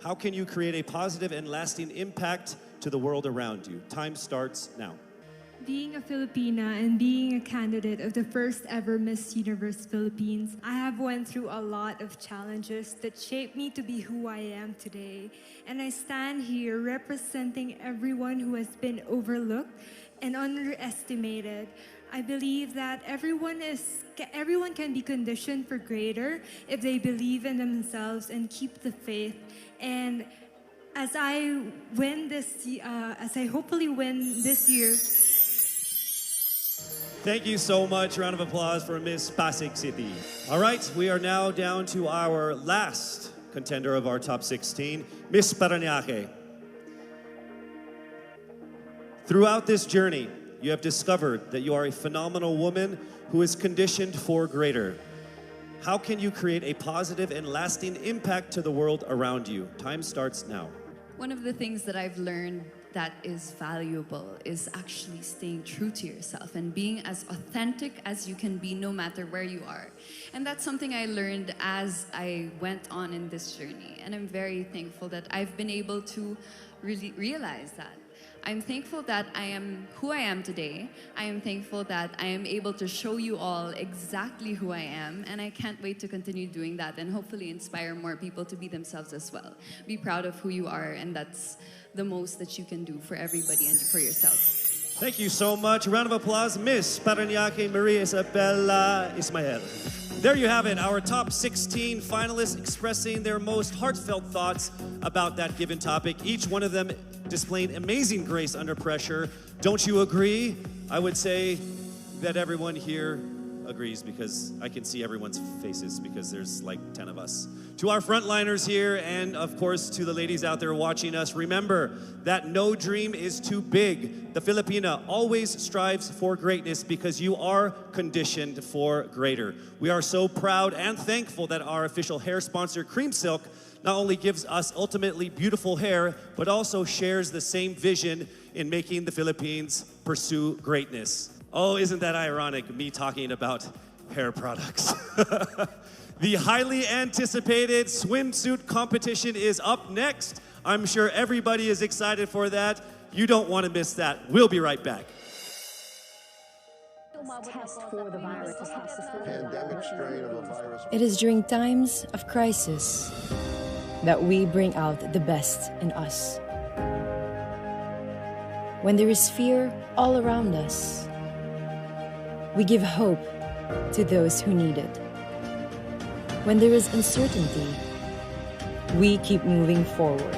How can you create a positive and lasting impact to the world around you? Time starts now. Being a Filipina and being a candidate of the first ever Miss Universe Philippines, I have went through a lot of challenges that shaped me to be who I am today. And I stand here representing everyone who has been overlooked and underestimated. I believe that everyone can be conditioned for greater if they believe in themselves and keep the faith. And as I hopefully win this year. Thank you so much. Round of applause for Miss Pasig City. All right, we are now down to our last contender of our top 16, Miss Parañaque. Throughout this journey, you have discovered that you are a phenomenal woman who is conditioned for greater. How can you create a positive and lasting impact to the world around you? Time starts now. One of the things that I've learned that is valuable is actually staying true to yourself and being as authentic as you can be no matter where you are. And that's something I learned as I went on in this journey. And I'm very thankful that I've been able to really realize that. I'm thankful that I am who I am today. I am thankful that I am able to show you all exactly who I am, and I can't wait to continue doing that and hopefully inspire more people to be themselves as well. Be proud of who you are, and that's the most that you can do for everybody and for yourself. Thank you so much. A round of applause, Miss Parañaque Maria Isabella Ismael. There you have it, our top 16 finalists expressing their most heartfelt thoughts about that given topic. Each one of them displaying amazing grace under pressure. Don't you agree? I would say that everyone here agrees because I can see everyone's faces because there's like 10 of us. To our frontliners here and of course to the ladies out there watching us, remember that no dream is too big. The Filipina always strives for greatness because you are conditioned for greater. We are so proud and thankful that our official hair sponsor, Cream Silk, not only gives us ultimately beautiful hair, but also shares the same vision in making the Philippines pursue greatness. Oh, isn't that ironic, me talking about hair products? The highly anticipated swimsuit competition is up next. I'm sure everybody is excited for that. You don't want to miss that. We'll be right back. It is during times of crisis that we bring out the best in us. When there is fear all around us, we give hope to those who need it. When there is uncertainty, we keep moving forward.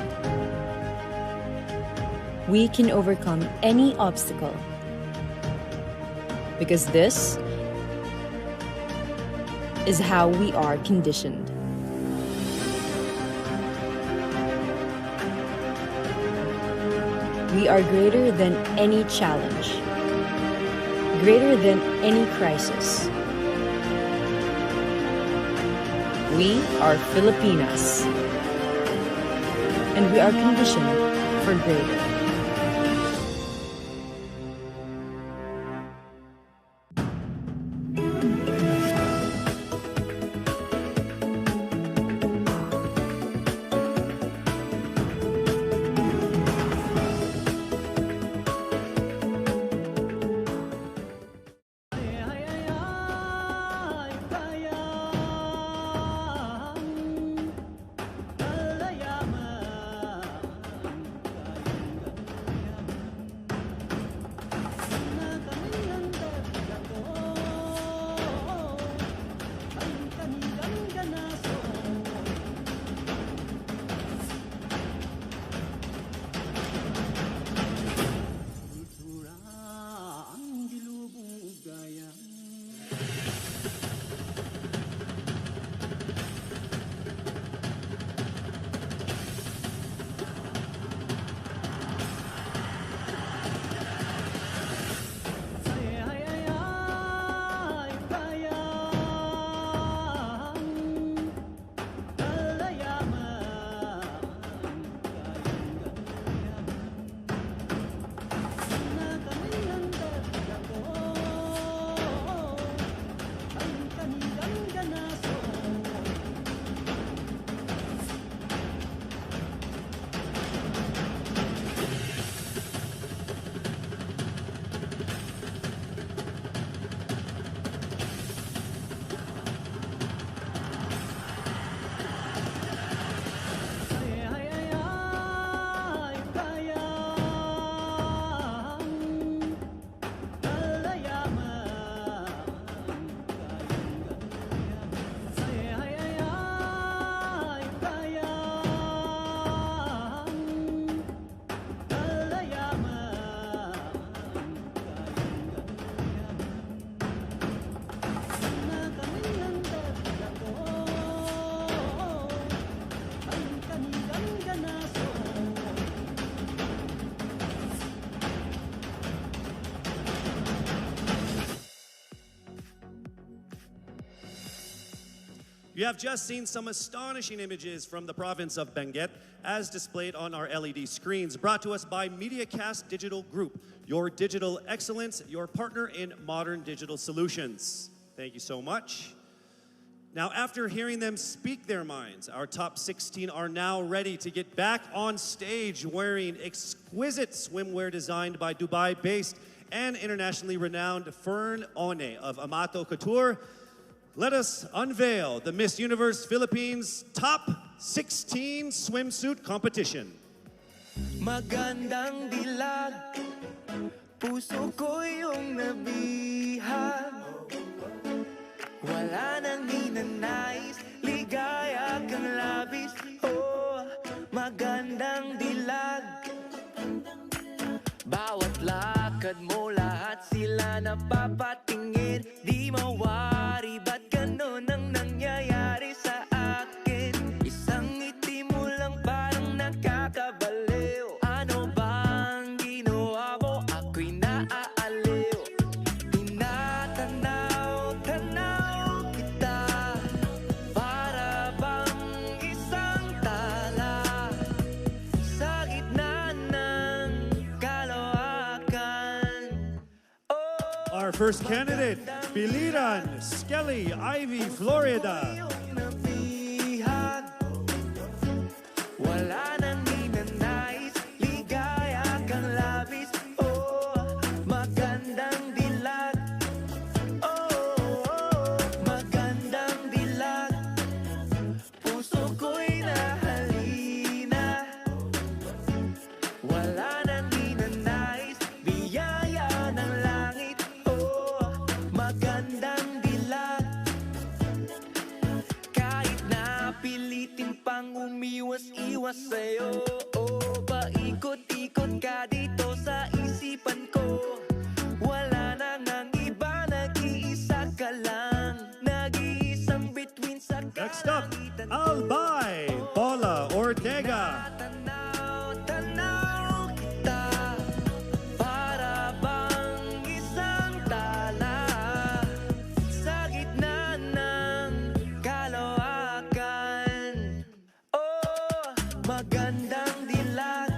We can overcome any obstacle because this is how we are conditioned. We are greater than any challenge, greater than any crisis. We are Filipinas, and we are conditioned for greater. You have just seen some astonishing images from the province of Benguet as displayed on our LED screens, brought to us by MediaCast Digital Group, your digital excellence, your partner in modern digital solutions. Thank you so much. Now, after hearing them speak their minds, our top 16 are now ready to get back on stage wearing exquisite swimwear designed by Dubai-based and internationally renowned Fern One of Amato Couture. Let us unveil the Miss Universe Philippines Top 16 Swimsuit Competition. Magandang dilag, puso ko yung nabihag. Wala nang ninanais, ligaya kang labis. Oh, magandang dilag. Bawat lakad mo, lahat sila napapatingin. Di mawari, ba't ganon ang nangyayari sa akin? Isang ngiti mo lang parang nakakabaliw. Ano bang ginawa mo? Ako'y naaaliw. Tinatanaw-tanaw kita, para bang isang tala sa gitna ng kalawakan. Our first candidate, Biliran Skelly Ivy Florida. Wala nang ninanais, ligaya kang labis. Oh, magandang dilag. Oh, magandang dilag. Puso ko'y nahalina. Wala nang ninanais, biyaya ng langit. Oh, magandang dilag. Kahit napilitin pang umiwas-iwas sa'yo, oh, paikot-ikot ka dito sa isipan ko. Wala nang ang iba, nag-iisa ka lang. Nag-iisang bituin sa Next up, Albay Paula Ortega. tanaw kita, para bang isang tala sa gitna ng kalawakan. Oh, magandang dilag,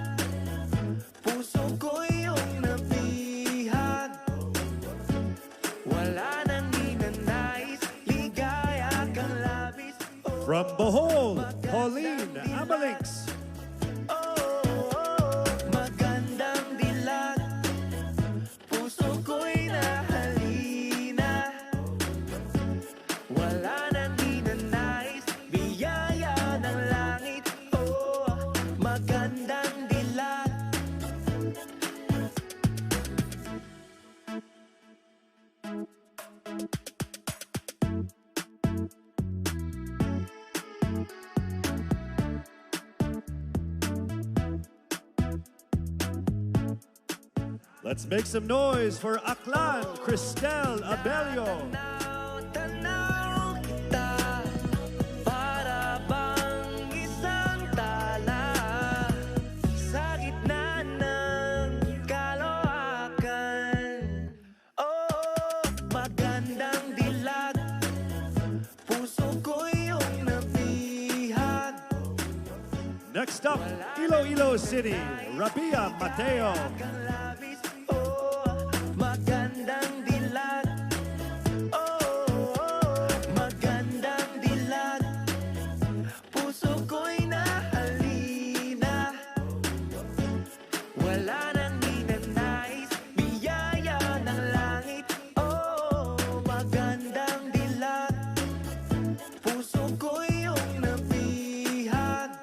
puso ko yung nabihag. Wala nang ninanais, ligaya kang labis. From Bohol, Pauline Amalix. Magandang dilag, puso ko'y nahalina. Wala nang ninanais, biyaya ng langit. Oh, magandang dilag. Let's make some noise for Aklan Cristel Abelio. Tanaw kita, para bang isang tala sa gitna ng kalawakan. Oh, magandang dilag, puso ko yung nabihag. Next up, Iloilo City, Rabia Mateo. Magandang dilag. Oh, magandang dilag. Puso ko'y nahalina. Wala nang ninanais, biyaya ng langit. Oh, magandang dilag. Puso ko'y yung nabihag.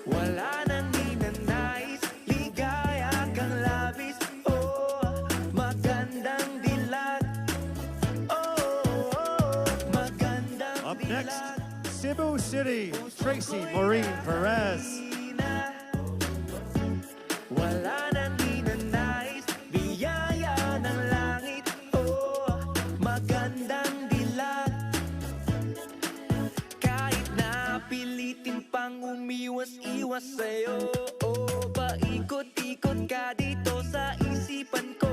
Wala nang ninanais, ligaya kang labis. Oh, magandang dilag. Oh, magandang Up next, Cebu City, Tracy Maureen Perez. Wala nang ninanais, biyaya ng langit. Oh, magandang dilag. Kahit napilitin pang umiwas-iwas sa'yo, oh, paikot-ikot ka dito sa isipan ko.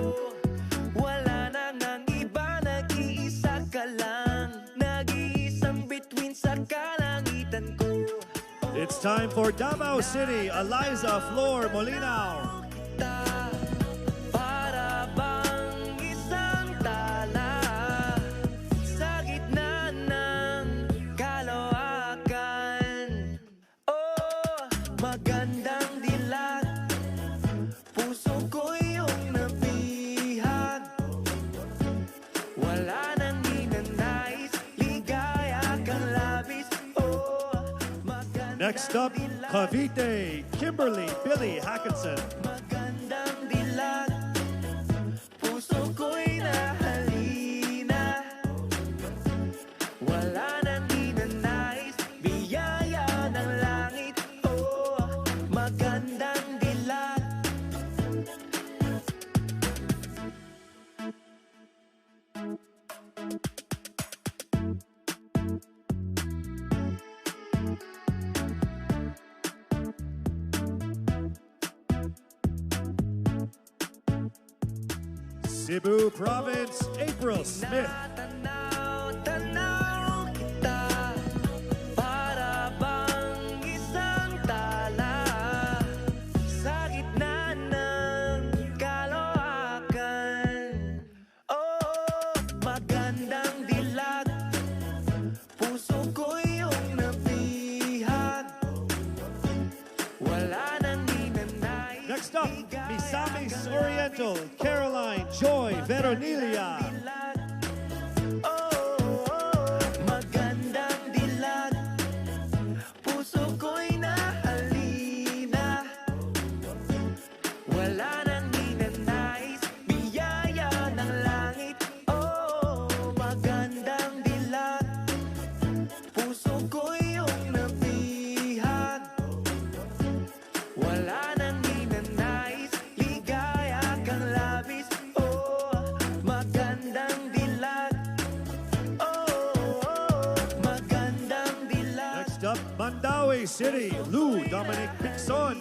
Wala nang ang iba, nag-iisa ka lang. Nag-iisang time for Davao City, Eliza Flor Molinao. Para bang isang tala sa gitna ng kalawakan. Oh, magandang dilag, puso ko yung nabihag. Wala nang ninanais, ligaya kang labis. Oh, Next up, Cavite, Kimberly Billy Hackinson. magandang dilag, puso ko'y nahalina. Wala nang ninanais, biyaya ng langit. Oh, magandang dilag. Cebu Province, April Smith. Tanaw kita, para bang isang tala sa gitna ng kalawakan. Oh, magandang dilag, puso ko yung nabihag. Wala nang ninanais. Next up, Misamis Oriental, Caroline Joy Veronilia. Magandang dilag, puso ko'y nahalina. Wala nang ninanais, biyaya ng langit. Oh, magandang dilag, puso ko'y yung nabihag. Wala nang ninanais, ligaya kang labis. Oh, magandang dilag. Magandang dilag. Next up, Mandaue City, Lou Dominic Pixon.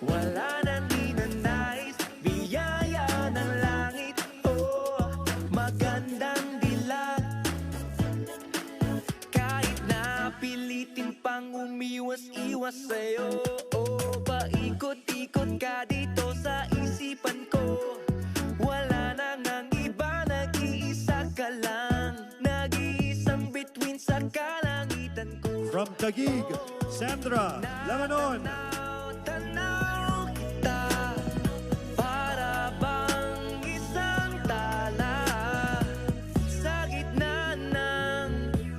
Wala nang ninanais, biyaya ng langit. Oh, magandang dilag. Kahit na pilitin pang umiwas-iwas sa'yo, oh, paikot-ikot ka dito sa isipan ko. Wala nang ang iba, nag-iisa ka lang. Nag-iisang bituin sa kalangitan ko. From Taguig, Sandra Lebanon. Tanaw kita, para bang isang tala sa gitna ng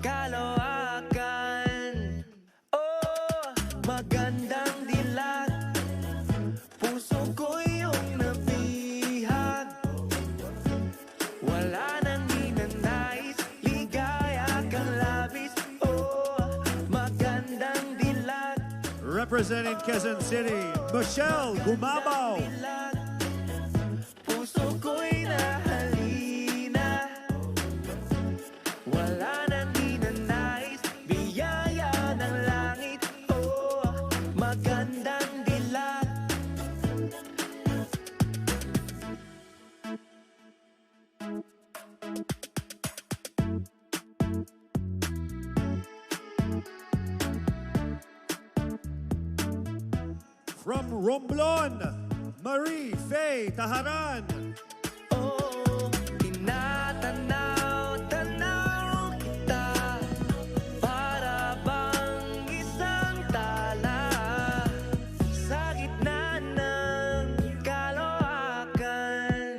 kalawakan. Oh, magandang dilag, puso ko yung nabihag. Wala nang ninanais, ligaya kang labis. Oh, magandang dilag. Representing Quezon City, Michelle Gumabaw. Puso ko'y nahalina. Wala nang ninanais, biyaya ng langit. Oh, magandang dilag. From Romblon, Marie Faye Taharan. Tinatanaw kita, para bang isang tala sa gitna ng kalawakan.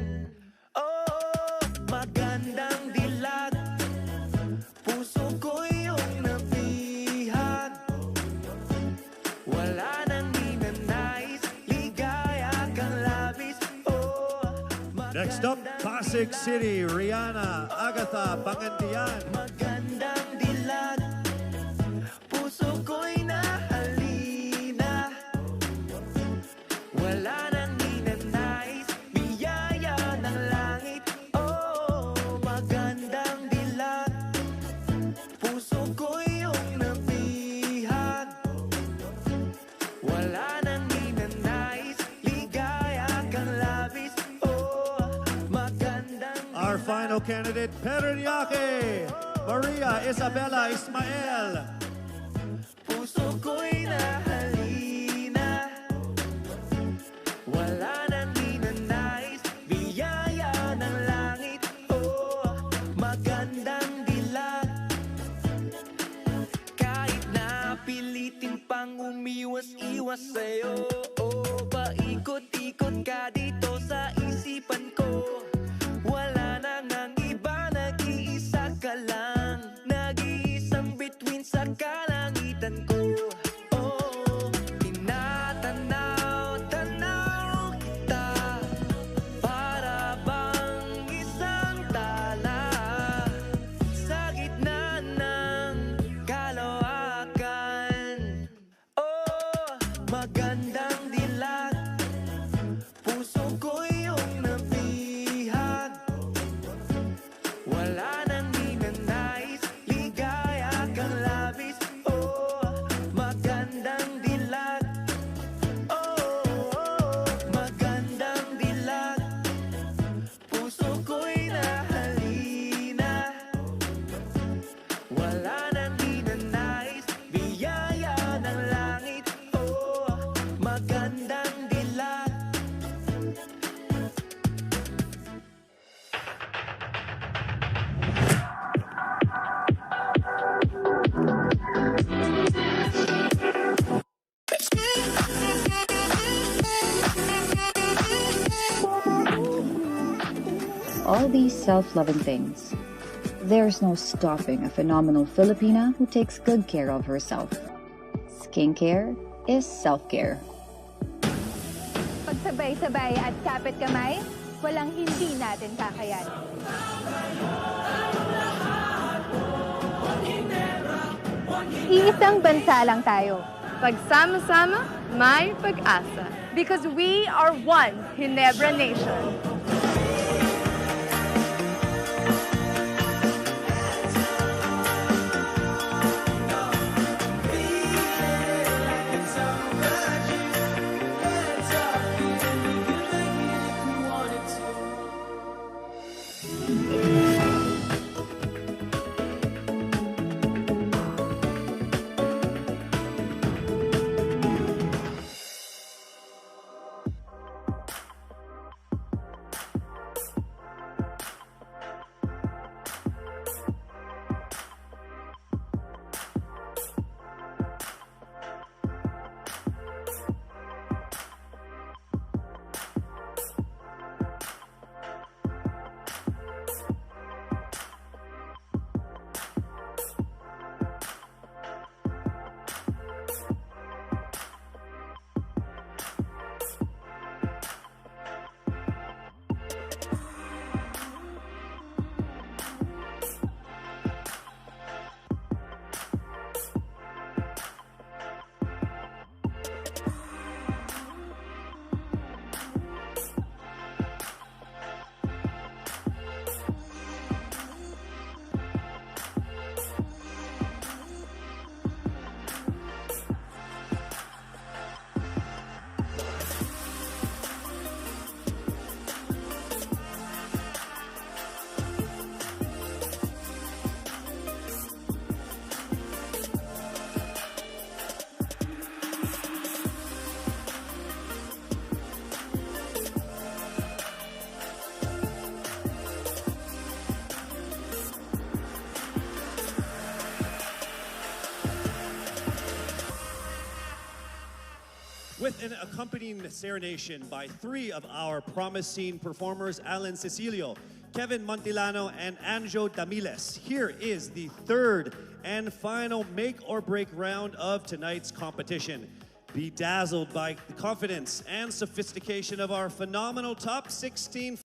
Oh, magandang dilag, puso ko'y yung nabihag. Wala nang ninanais, ligaya kang labis. Oh, Next up, Pasig City, Rihanna Agatha Pangantian. magandang dilag, puso ko'y nahalina. Wala nang ninanais, biyaya ng langit. Oh, magandang dilag, puso ko'y yung nabihag. Wala nang ninanais, ligaya kang labis. Oh, magandang Our final candidate, Peronyake, Maria Isabella Ismael. puso ko'y nahalina. Wala nang ninanais, biyaya ng langit. Oh, magandang dilag. Kahit na pilitin pang umiwas-iwas sa'yo, oh, paikot-ikot ka dito sa isipan ko. Wala nang ang iba, nag-iisa ka lang. Nag-iisang bituin sa kalangitan ko. Oh, tinatanaw-tanaw kita, para bang isang tala sa gitna ng kalawakan. Oh, magandang dilag, puso ko iyong nabihag. Wala nang ninanais, ligaya kang labis. Oh, magandang dilag. Oh, magandang dilag, puso ko'y nahalina. Wala nang ninanais, biyaya ng langit. Oh, magandang dilag. All these self-loving things, there's no stopping a phenomenal Filipina who takes good care of herself. Skincare is self-care. Pagsabay-sabay at kapit kamay, walang hindi natin kakayanin. Iisang bansa lang tayo. Pagsama-sama, may pag-asa. Because we are one Ginebra Nation. With an accompanying serenation by three of our promising performers, Alan Cecilio, Kevin Montilano, and Anjo Damiles. Here is the third and final make or break round of tonight's competition. Be dazzled by the confidence and sophistication of our phenomenal top 16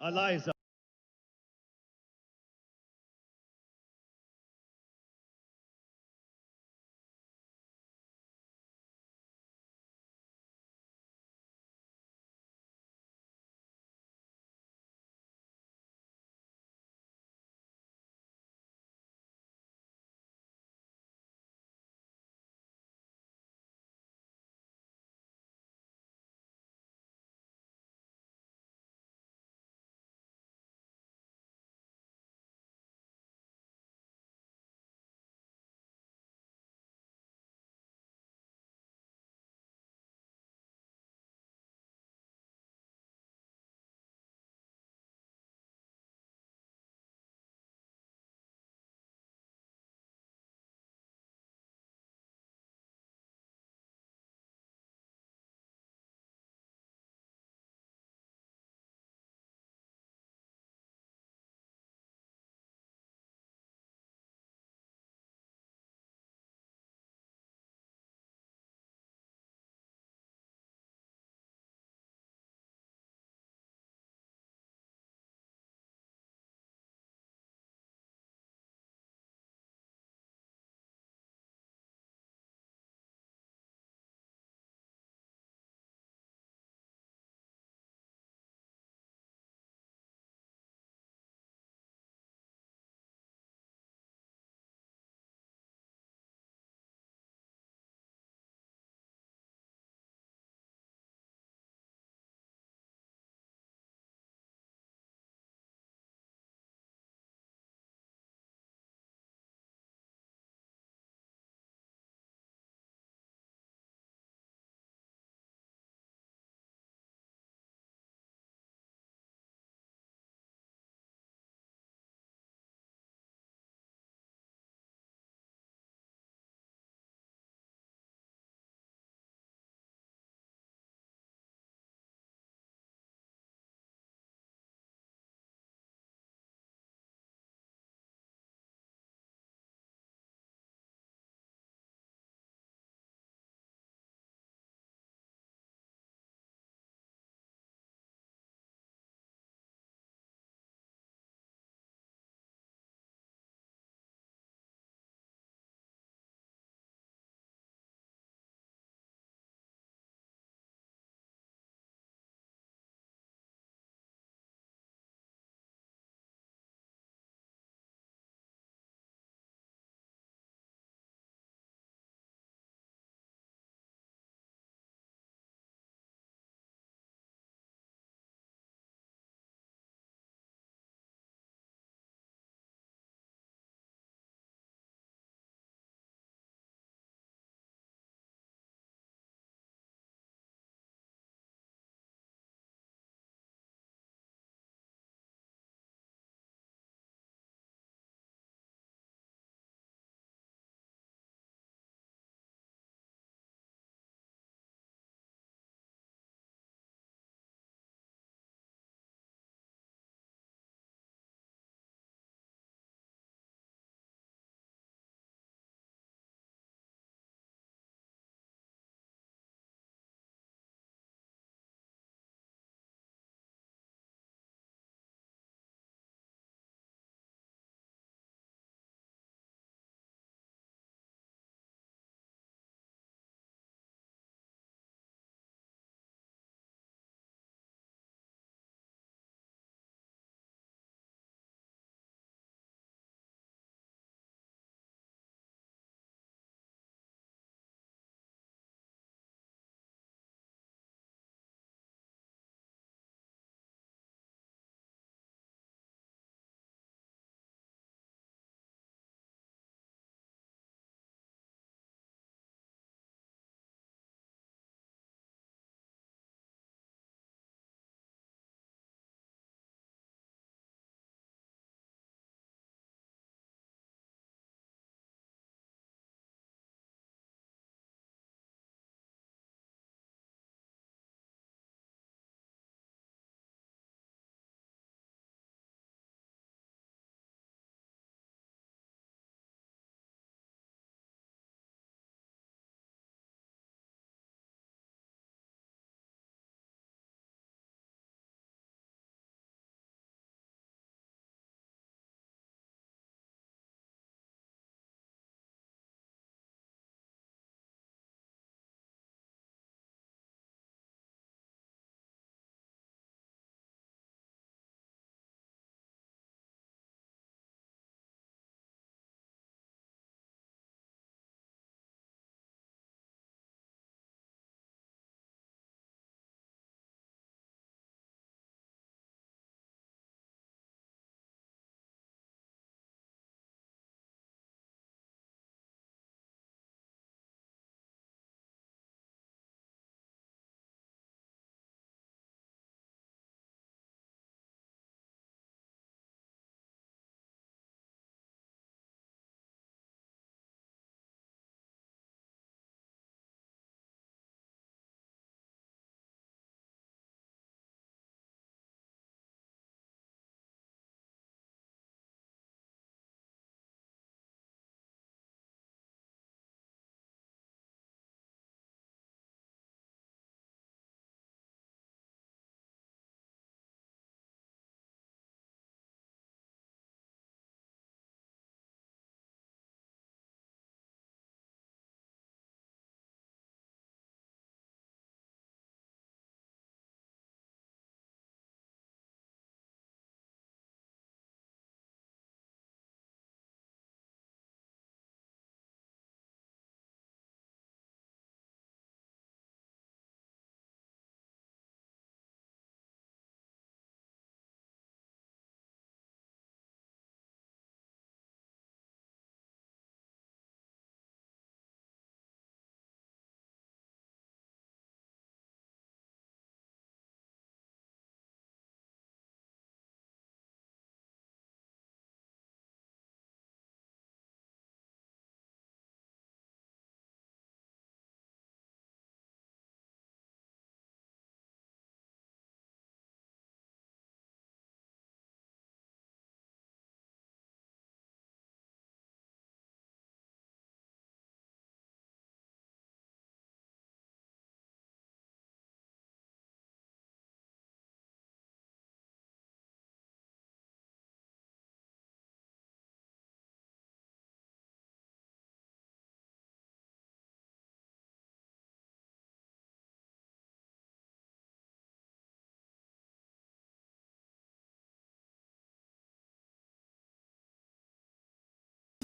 Eliza.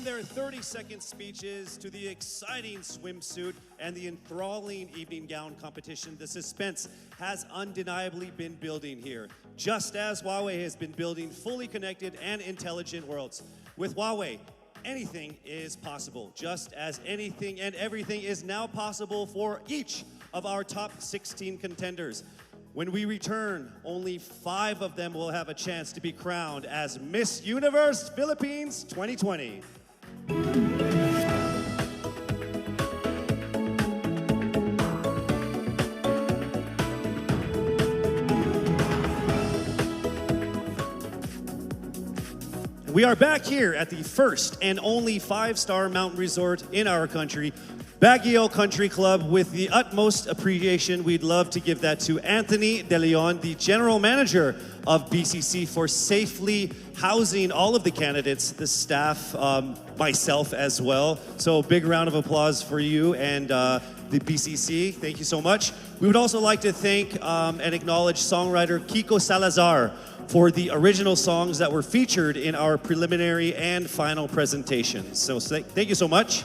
their 30-second speeches to the exciting swimsuit and the enthralling evening gown competition, the suspense has undeniably been building here, just as Huawei has been building fully connected and intelligent worlds. With Huawei, anything is possible, just as anything and everything is now possible for each of our top 16 contenders. When we return, only 5 of them will have a chance to be crowned as Miss Universe Philippines 2020. We are back here at the first and only 5-star mountain resort in our country, Baguio Country Club. With the utmost appreciation, we'd love to give that to Anthony De Leon, the General Manager of BCC, for safely housing all of the candidates, the staff, myself as well. So big round of applause for you and the BCC. Thank you so much. We would also like to thank and acknowledge songwriter Kiko Salazar for the original songs that were featured in our preliminary and final presentations. So thank you so much.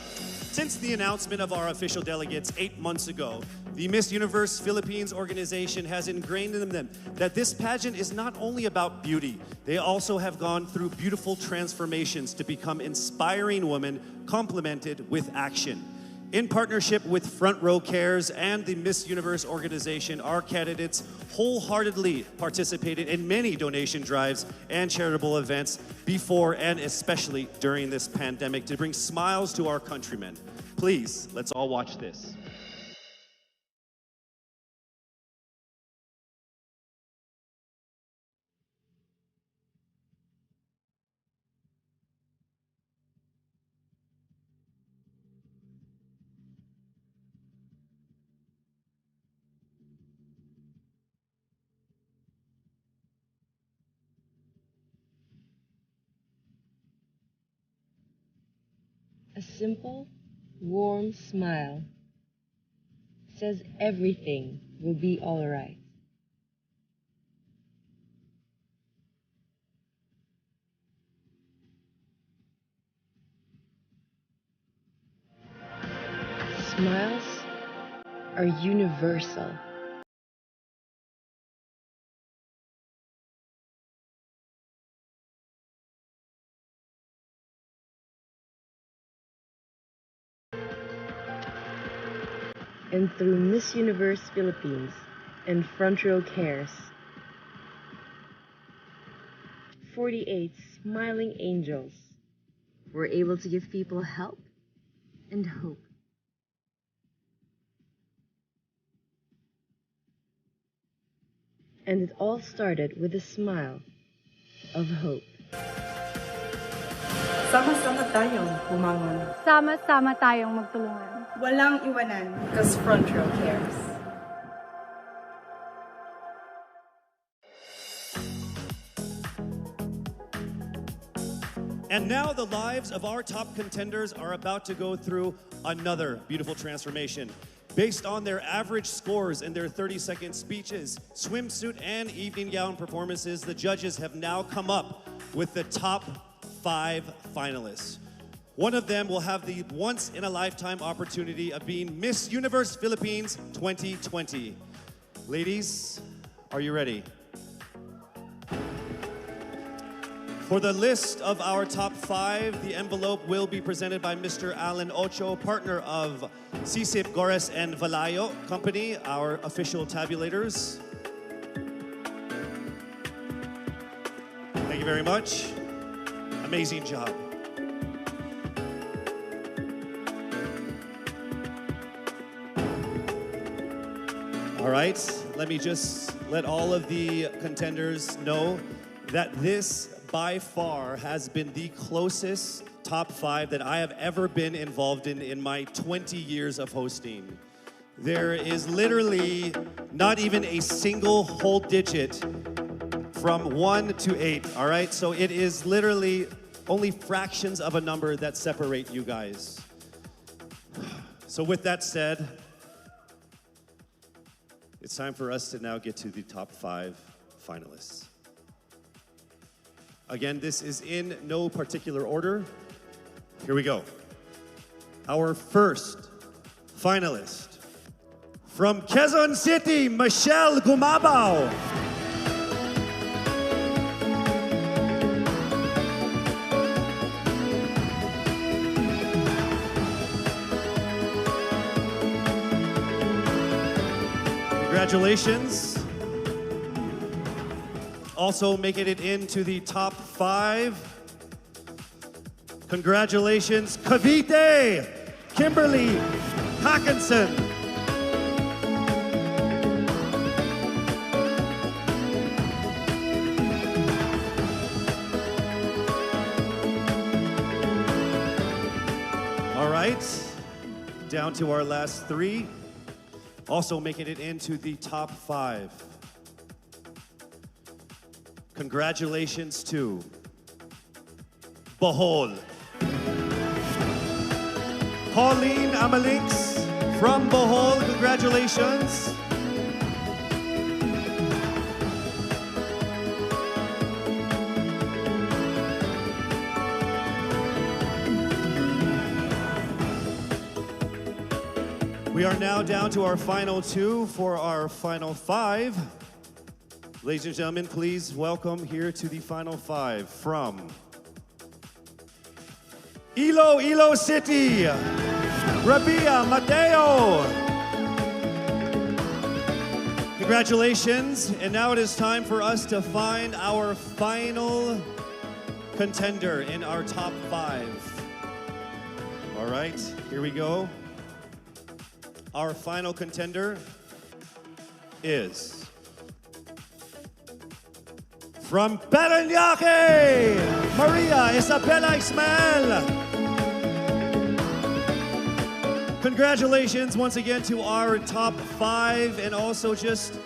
Since the announcement of our official delegates 8 months ago, the Miss Universe Philippines organization has ingrained in them that this pageant is not only about beauty. They also have gone through beautiful transformations to become inspiring women complemented with action. In partnership with Front Row Cares and the Miss Universe organization, our candidates wholeheartedly participated in many donation drives and charitable events before and especially during this pandemic to bring smiles to our countrymen. Please, let's all watch this. A simple, warm smile says everything will be all right. Smiles are universal. And through Miss Universe Philippines and Front Row Cares, 48 smiling angels were able to give people help and hope. And it all started with a smile of hope. Sama-sama tayong bumangon. Sama-sama tayong magtulungan. Walang iwanan. Because Front Row Cares. And now the lives of our top contenders are about to go through another beautiful transformation. Based on their average scores and their 30-second speeches, swimsuit and evening gown performances, the judges have now come up with the top 5 finalists. One of them will have the once-in-a-lifetime opportunity of being Miss Universe Philippines 2020. Ladies, are you ready? For the list of our top 5, the envelope will be presented by Mr. Alan Ocho, partner of Sisip, Gores, and Valayo Company, our official tabulators. Thank you very much. Amazing job. All right, let me just let all of the contenders know that this by far has been the closest top 5 that I have ever been involved in my 20 years of hosting. There is literally not even a single whole digit from 1 to 8, all right? So it is literally only fractions of a number that separate you guys. So with that said, it's time for us to now get to the top 5 finalists. Again, this is in no particular order. Here we go. Our first finalist from Quezon City, Michelle Gumabao. Congratulations. Also making it into the top 5. Congratulations, Cavite, Kimberly Hackinson. All right, down to our last 3. Also making it into the top 5. Congratulations to Bohol. Pauline Amalinks from Bohol, congratulations. We are now down to our final 2 for our final 5. Ladies and gentlemen, please welcome here to the final 5 from Iloilo City, Rabia Mateo. Congratulations, and now it is time for us to find our final contender in our top 5. All right, here we go. Our final contender is from Parañaque, Maria Isabella Ismael. Congratulations once again to our top 5, and also just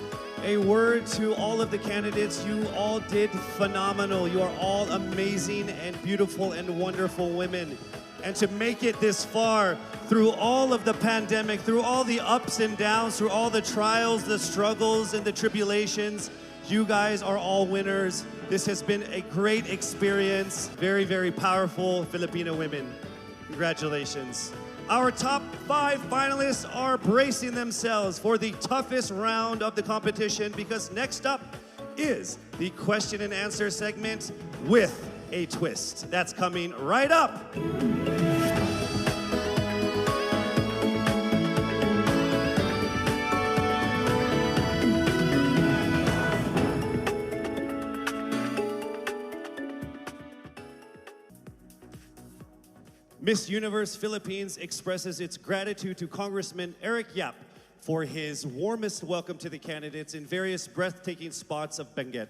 a word to all of the candidates. You all did phenomenal. You are all amazing and beautiful and wonderful women. And to make it this far through all of the pandemic, through all the ups and downs, through all the trials, the struggles, and the tribulations, you guys are all winners. This has been a great experience. Very, very powerful Filipino women. Congratulations. Our top 5 finalists are bracing themselves for the toughest round of the competition, because next up is the question and answer segment with a twist. That's coming right up. Miss Universe Philippines expresses its gratitude to Congressman Eric Yap for his warmest welcome to the candidates in various breathtaking spots of Benguet.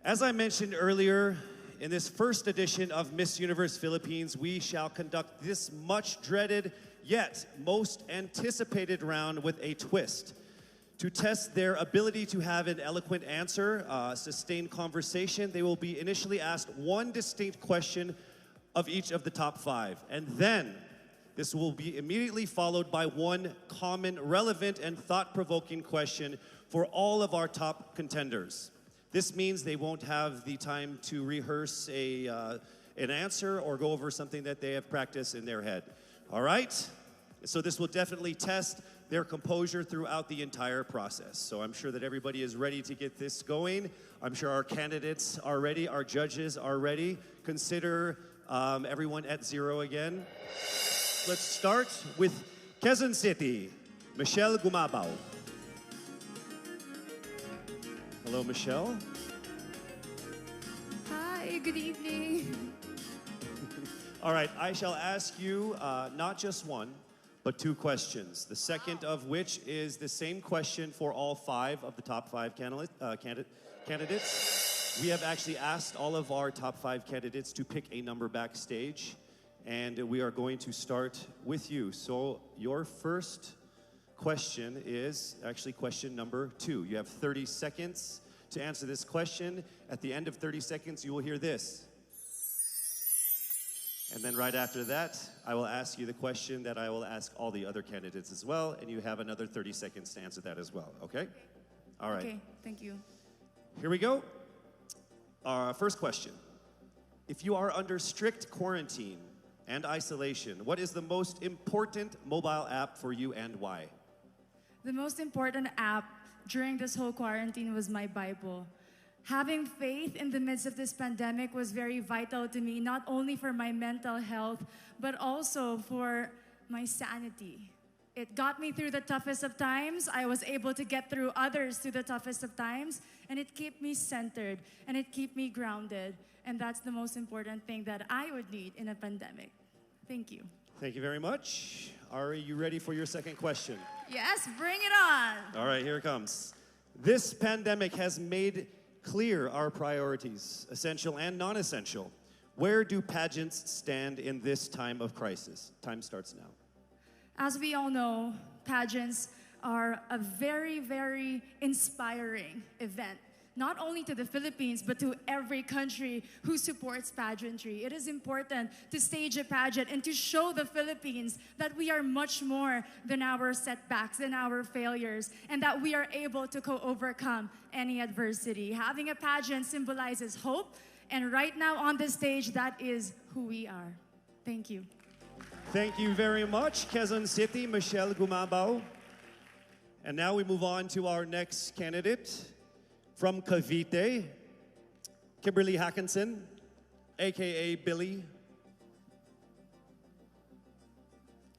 As I mentioned earlier, in this first edition of Miss Universe Philippines, we shall conduct this much dreaded yet most anticipated round with a twist. To test their ability to have an eloquent answer, sustained conversation, they will be initially asked one distinct question of each of the top 5. And then this will be immediately followed by one common, relevant, and thought-provoking question for all of our top contenders. This means they won't have the time to rehearse an answer or go over something that they have practiced in their head. All right? So this will definitely test their composure throughout the entire process. So I'm sure that everybody is ready to get this going. I'm sure our candidates are ready, our judges are ready. Consider everyone at 0 again. Let's start with Quezon City, Michelle Gumabao. Hello, Michelle. Hi, good evening. All right, I shall ask you not just one, but 2 questions. The second of which is the same question for all 5 of the top 5 candidates. We have actually asked all of our top 5 candidates to pick a number backstage, and we are going to start with you. So your first question is actually question number 2. You have 30 seconds to answer this question. At the end of 30 seconds, you will hear this. And then right after that, I will ask you the question that I will ask all the other candidates as well, and you have another 30 seconds to answer that as well, okay? All right. Okay, thank you. Here we go. Our first question. If you are under strict quarantine and isolation, what is the most important mobile app for you and why? The most important app during this whole quarantine was my Bible. Having faith in the midst of this pandemic was very vital to me, not only for my mental health, but also for my sanity. It got me through the toughest of times. I was able to get through others through the toughest of times, and it kept me centered, and it kept me grounded. And that's the most important thing that I would need in a pandemic. Thank you. Thank you very much. Are you ready for your second question? Yes, bring it on. All right, here it comes. This pandemic has made clear our priorities, essential and non-essential. Where do pageants stand in this time of crisis? Time starts now. As we all know, pageants are a very, very inspiring event, not only to the Philippines, but to every country who supports pageantry. It is important to stage a pageant and to show the Philippines that we are much more than our setbacks, than our failures, and that we are able to overcome any adversity. Having a pageant symbolizes hope, and right now on the stage, that is who we are. Thank you. Thank you very much, Quezon City, Michelle Gumabao. And now we move on to our next candidate from Cavite, Kimberly Hackinson, aka Billy.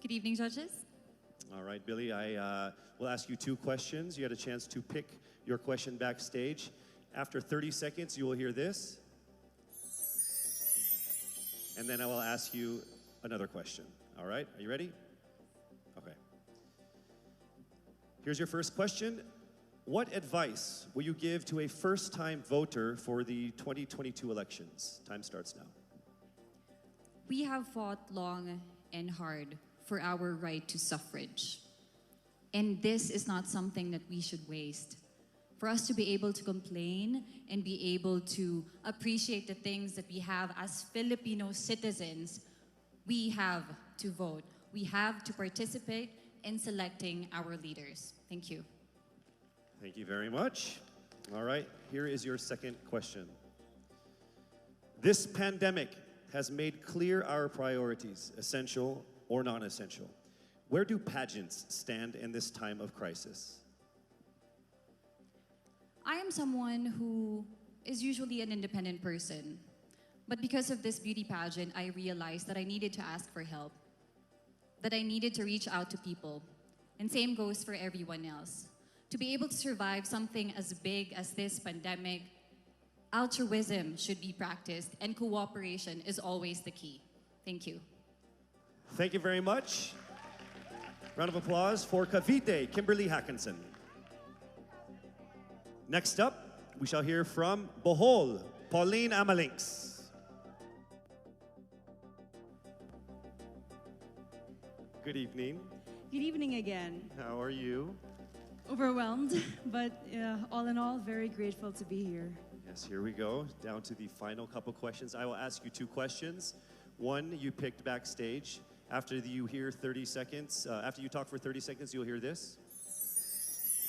Good evening, judges. All right, Billy, I will ask you two questions. You had a chance to pick your question backstage. After 30 seconds, you will hear this. And then I will ask you another question. All right, are you ready? Okay. Here's your first question. What advice will you give to a first-time voter for the 2022 elections? Time starts now. We have fought long and hard for our right to suffrage. And this is not something that we should waste. For us to be able to complain and be able to appreciate the things that we have as Filipino citizens, we have to vote. We have to participate in selecting our leaders. Thank you. Thank you very much. All right, here is your second question. This pandemic has made clear our priorities, essential or non-essential. Where do pageants stand in this time of crisis? I am someone who is usually an independent person. But because of this beauty pageant, I realized that I needed to ask for help, that I needed to reach out to people. And same goes for everyone else. To be able to survive something as big as this pandemic, altruism should be practiced and cooperation is always the key. Thank you. Thank you very much. Round of applause for Cavite, Kimberly Hackinson. Next up, we shall hear from Bohol, Pauline Amalinks. Good evening. Good evening again. How are you? Overwhelmed, but all in all, very grateful to be here. Yes, here we go. Down to the final couple questions. I will ask you two questions. One you picked backstage. After you hear 30 seconds, after you talk for 30 seconds, you'll hear this.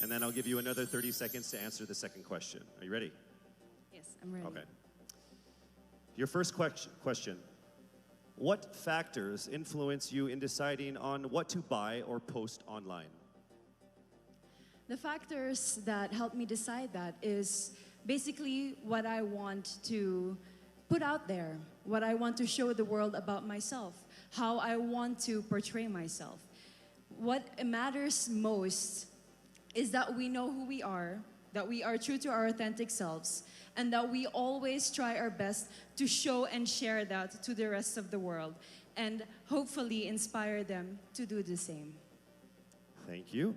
And then I'll give you another 30 seconds to answer the second question. Are you ready? Yes, I'm ready. Okay. Your first question. What factors influence you in deciding on what to buy or post online? The factors that help me decide that is basically what I want to put out there, what I want to show the world about myself, how I want to portray myself. What matters most is that we know who we are, that we are true to our authentic selves, and that we always try our best to show and share that to the rest of the world, and hopefully inspire them to do the same. Thank you.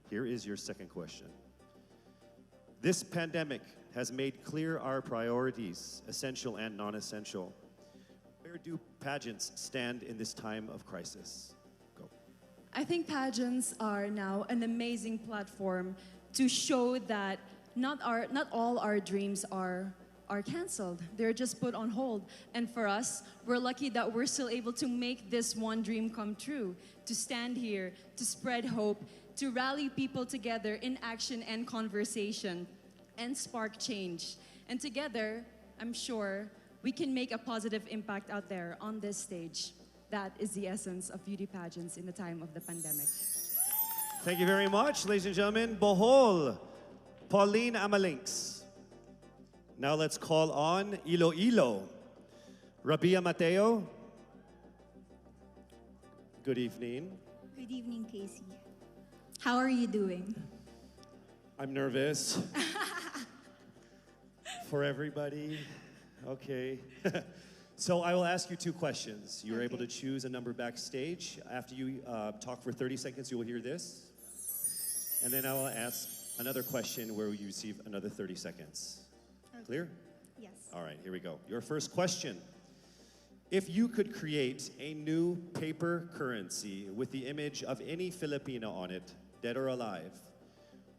Here is your second question. This pandemic has made clear our priorities, essential and non-essential. Where do pageants stand in this time of crisis? Go. I think pageants are now an amazing platform to show that not all our dreams are canceled. They're just put on hold. And for us, we're lucky that we're still able to make this one dream come true, to stand here, to spread hope, to rally people together in action and conversation, and spark change. And together, I'm sure, we can make a positive impact out there on this stage. That is the essence of beauty pageants in the time of the pandemic. Thank you very much, ladies and gentlemen. Bohol, Pauline Amalinks. Now let's call on Iloilo, Rabia Mateo. Good evening. Good evening, Casey. How are you doing? I'm nervous. For everybody. Okay. So I will ask you two questions. You're able to choose a number backstage. After you talk for 30 seconds, you will hear this. And then I will ask another question where you receive another 30 seconds. Okay. Clear? Yes. All right, here we go. Your first question. If you could create a new paper currency with the image of any Filipino on it, dead or alive,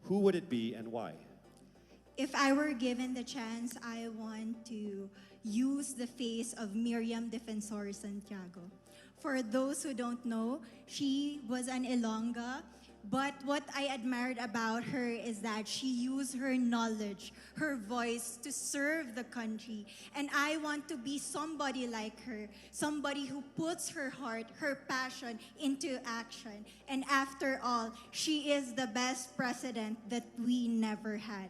who would it be and why? If I were given the chance, I want to use the face of Miriam Defensor Santiago. For those who don't know, she was an Ilongga, but what I admired about her is that she used her knowledge, her voice to serve the country. And I want to be somebody like her, somebody who puts her heart, her passion into action. And after all, she is the best president that we never had.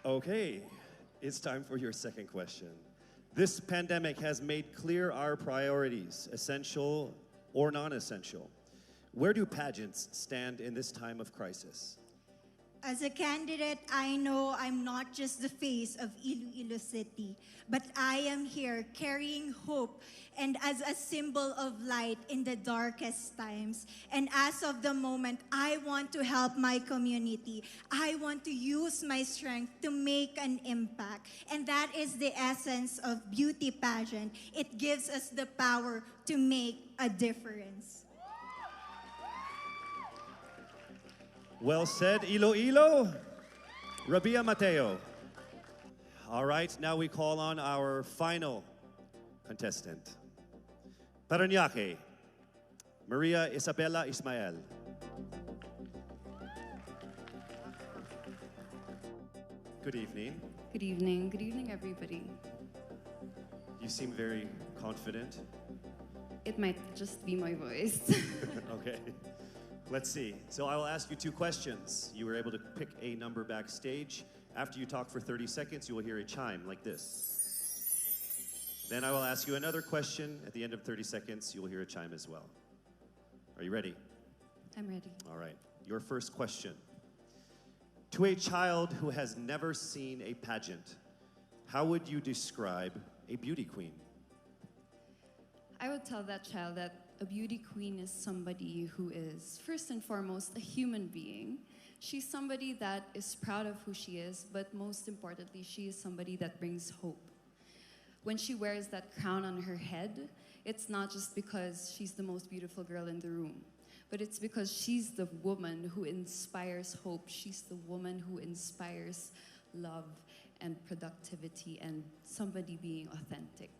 Okay, it's time for your second question. This pandemic has made clear our priorities, essential or non-essential. Where do pageants stand in this time of crisis? As a candidate, I know I'm not just the face of Iloilo City, but I am here carrying hope and as a symbol of light in the darkest times. And as of the moment, I want to help my community. I want to use my strength to make an impact. And that is the essence of beauty pageant. It gives us the power to make a difference. Well said, Iloilo. Rabia Mateo. All right, now we call on our final contestant. Parañaque, Maria Isabella Ismael. Good evening. Good evening. Good evening, everybody. You seem very confident. It might just be my voice. Okay. Let's see. So I will ask you two questions. You were able to pick a number backstage. After you talk for 30 seconds, you will hear a chime like this. Then I will ask you another question. At the end of 30 seconds, you will hear a chime as well. Are you ready? I'm ready. All right. Your first question. To a child who has never seen a pageant, how would you describe a beauty queen? I would tell that child that a beauty queen is somebody who is, first and foremost, a human being. She's somebody that is proud of who she is, but most importantly, she is somebody that brings hope. When she wears that crown on her head, it's not just because she's the most beautiful girl in the room, but it's because she's the woman who inspires hope. She's the woman who inspires love and productivity and somebody being authentic.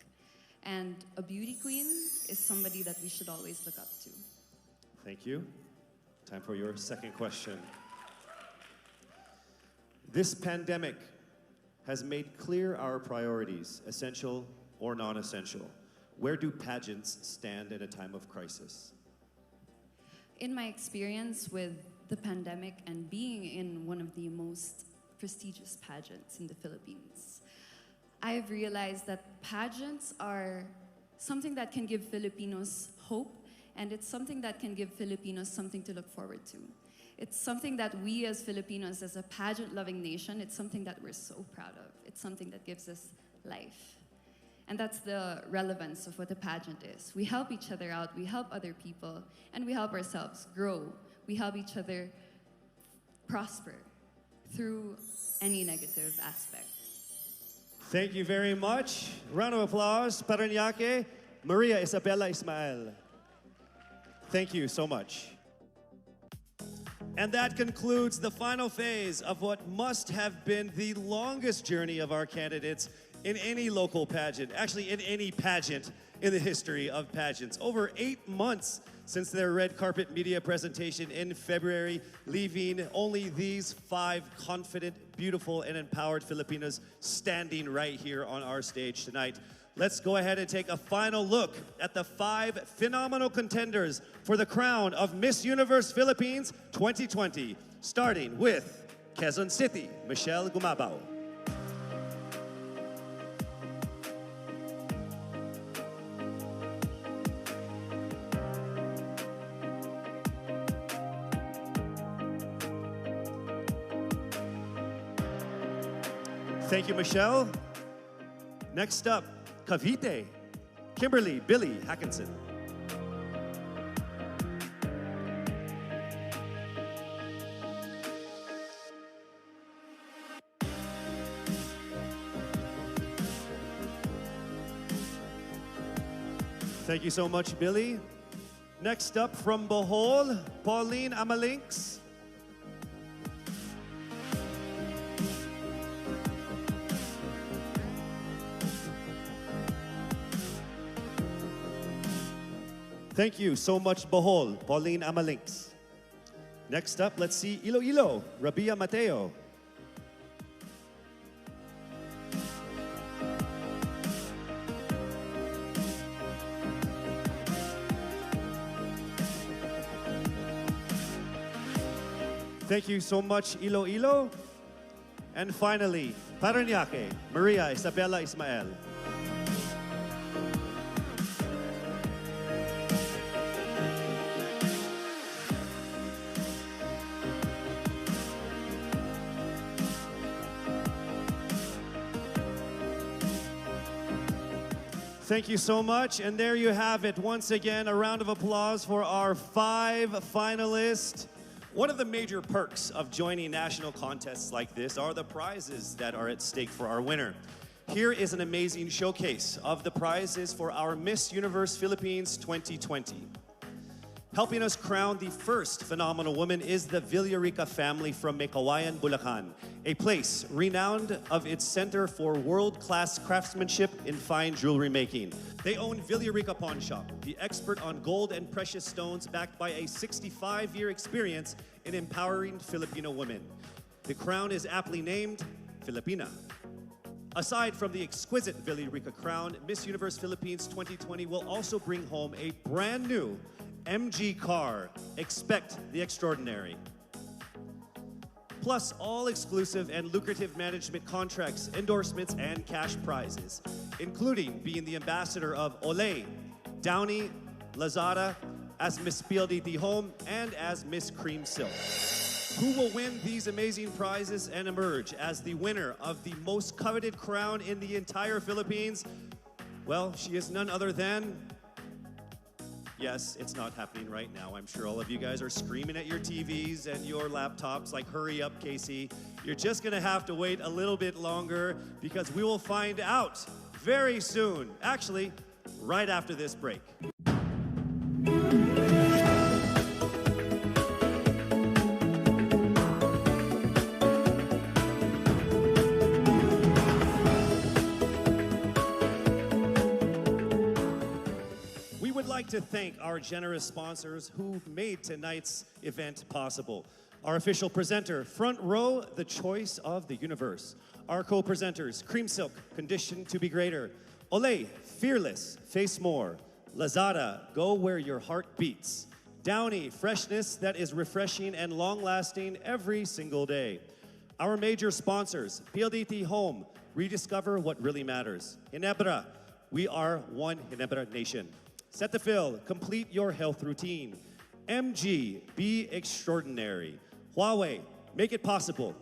And a beauty queen is somebody that we should always look up to. Thank you. Time for your second question. This pandemic has made clear our priorities, essential or non-essential. Where do pageants stand in a time of crisis? In my experience with the pandemic and being in one of the most prestigious pageants in the Philippines, I've realized that pageants are something that can give Filipinos hope, and it's something that can give Filipinos something to look forward to. It's something that we as Filipinos, as a pageant-loving nation, it's something that we're so proud of. It's something that gives us life. And that's the relevance of what a pageant is. We help each other out, we help other people, and we help ourselves grow. We help each other prosper through any negative aspect. Thank you very much. Round of applause, Parañaque, Maria Isabella Ismael. Thank you so much. And that concludes the final phase of what must have been the longest journey of our candidates in any local pageant, actually in any pageant in the history of pageants. Over 8 months since their red carpet media presentation in February, leaving only these 5 confident, beautiful, and empowered Filipinas standing right here on our stage tonight. Let's go ahead and take a final look at the 5 phenomenal contenders for the crown of Miss Universe Philippines 2020, starting with Quezon City, Michelle Gumabao. Thank you, Michelle. Next up, Cavite, Kimberly Billy Hackinson. Thank you so much, Billy. Next up from Bohol, Pauline Amalinks. Thank you so much, Bohol, Pauline Amalinks. Next up, let's see Iloilo, Rabia Mateo. Thank you so much, Iloilo. And finally, Parañaque, Maria Isabella Ismael. Thank you so much. And there you have it. Once again, a round of applause for our 5 finalists. One of the major perks of joining national contests like this are the prizes that are at stake for our winner. Here is an amazing showcase of the prizes for our Miss Universe Philippines 2020. Helping us crown the first phenomenal woman is the Villarica family from Mekawayan, Bulacan, a place renowned of its center for world-class craftsmanship in fine jewelry making. They own Villarica Pawn Shop, the expert on gold and precious stones, backed by a 65-year experience in empowering Filipino women. The crown is aptly named Filipina. Aside from the exquisite Villarica crown, Miss Universe Philippines 2020 will also bring home a brand new MG car. Expect the extraordinary. Plus all exclusive and lucrative management contracts, endorsements, and cash prizes, including being the ambassador of Olay, Downy, Lazada, as Miss PLDT Home, and as Miss Cream Silk. Who will win these amazing prizes and emerge as the winner of the most coveted crown in the entire Philippines? Well, she is none other than... Yes, it's not happening right now. I'm sure all of you guys are screaming at your TVs and your laptops like, hurry up, Casey. You're just gonna have to wait a little bit longer because we will find out very soon. Actually, right after this break. Like to thank our generous sponsors who made tonight's event possible. Our official presenter, Front Row, the choice of the universe. Our co-presenters, Cream Silk, Conditioned to be Greater. Olay, Fearless, Face More. Lazada, Go Where Your Heart Beats. Downy, Freshness that is refreshing and long-lasting every single day. Our major sponsors, PLDT Home, Rediscover What Really Matters. Ginebra, we are one Ginebra nation. Cetaphil, complete your health routine. MG, be extraordinary. Huawei, make it possible.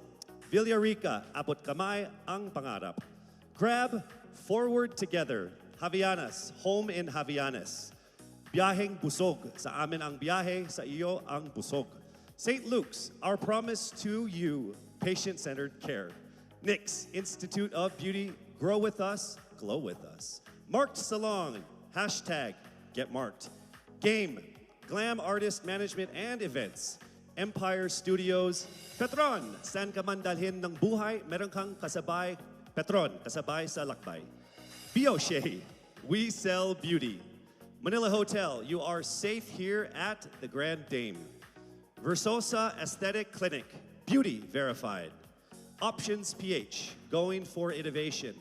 Villarica, abot kamay ang pangarap. Grab, forward together. Javianas, home in Javianes. Biyaheng busog, sa amin ang biyahe, sa iyo ang busog. St. Luke's, our promise to you, patient-centered care. NYX, Institute of Beauty, grow with us, glow with us. Marked Salon, hashtag, Get Marked. Game, Glam Artist Management and Events. Empire Studios. Petron, saan ka man dalhin ng buhay, meron kang kasabay. Petron, kasabay sa lakbay. Bioshea, We sell beauty. Manila Hotel, you are safe here at the Grand Dame. Versosa Aesthetic Clinic, beauty verified. Options PH, going for innovation.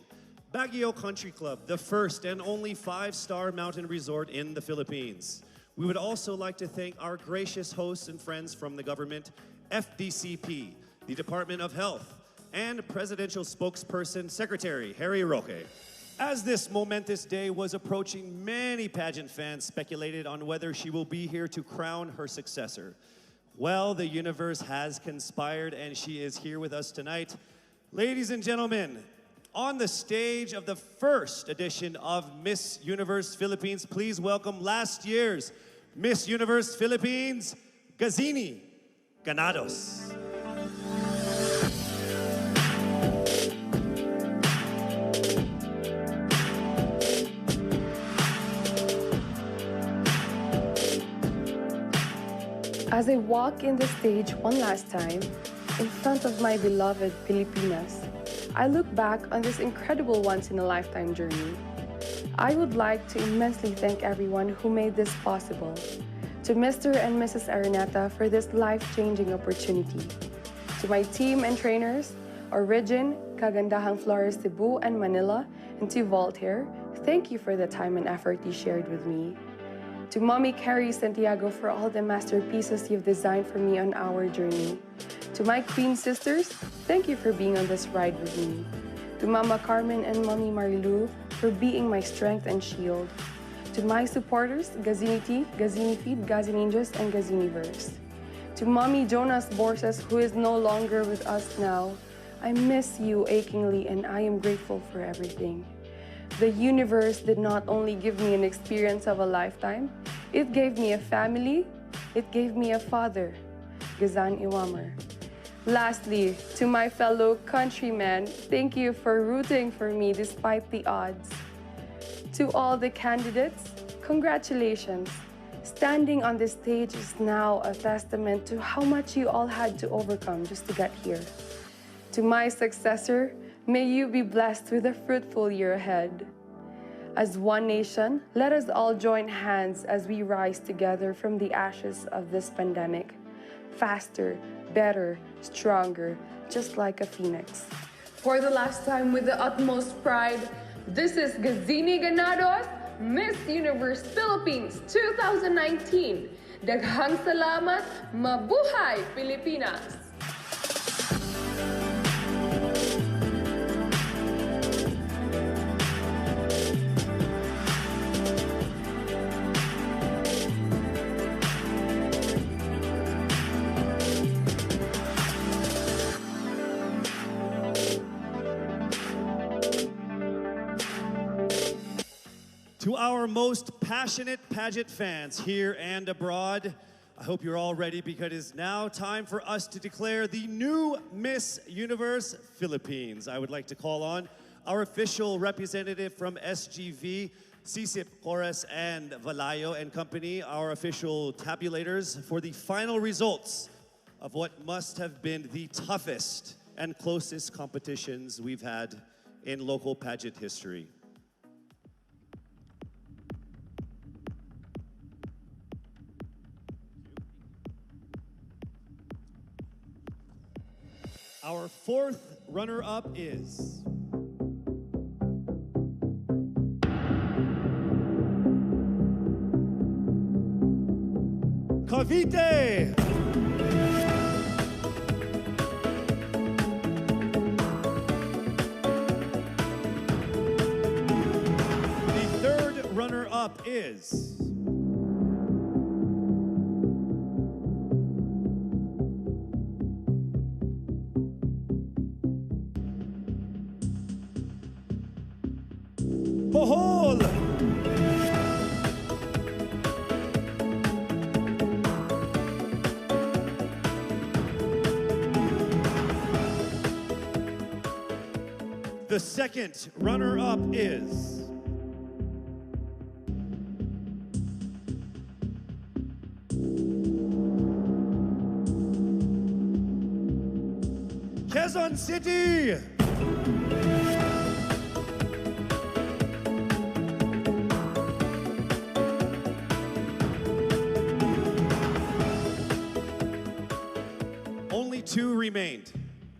Baguio Country Club, the first and only 5-star mountain resort in the Philippines. We would also like to thank our gracious hosts and friends from the government, FDCP, the Department of Health, and Presidential Spokesperson Secretary Harry Roque. As this momentous day was approaching, many pageant fans speculated on whether she will be here to crown her successor. Well, the universe has conspired and she is here with us tonight. Ladies and gentlemen, on the stage of the first edition of Miss Universe Philippines, please welcome last year's Miss Universe Philippines, Gazini Ganados. As I walk in the stage one last time, in front of my beloved Pilipinas, I look back on this incredible once-in-a-lifetime journey. I would like to immensely thank everyone who made this possible. To Mr. and Mrs. Araneta for this life-changing opportunity. To my team and trainers, Origin, Kagandahang Flores Cebu and Manila, and to Voltaire, thank you for the time and effort you shared with me. To Mommy Carrie Santiago for all the masterpieces you've designed for me on our journey. To my Queen sisters, thank you for being on this ride with me. To Mama Carmen and Mommy Marilu for being my strength and shield. To my supporters, Gazini Tea, Gazini Feed, Gazininjas, and Gaziniverse. To Mommy Jonas Borses, who is no longer with us now, I miss you achingly and I am grateful for everything. The universe did not only give me an experience of a lifetime, it gave me a family, it gave me a father, Gazan Iwamer. Lastly, to my fellow countrymen, thank you for rooting for me despite the odds. To all the candidates, congratulations. Standing on this stage is now a testament to how much you all had to overcome just to get here. To my successor, may you be blessed with a fruitful year ahead. As one nation, let us all join hands as we rise together from the ashes of this pandemic. Faster, better, stronger, just like a phoenix. For the last time, with the utmost pride, this is Gazini Ganados, Miss Universe Philippines 2019. Daghang salamat, mabuhay Pilipinas! To our most passionate pageant fans here and abroad, I hope you're all ready because it is now time for us to declare the new Miss Universe Philippines. I would like to call on our official representative from SGV, Sisip Cores and Valayo and Company, our official tabulators for the final results of what must have been the toughest and closest competitions we've had in local pageant history. Our fourth runner-up is Cavite. The third runner-up is Bohol! The second runner-up is Quezon City! 2 remained.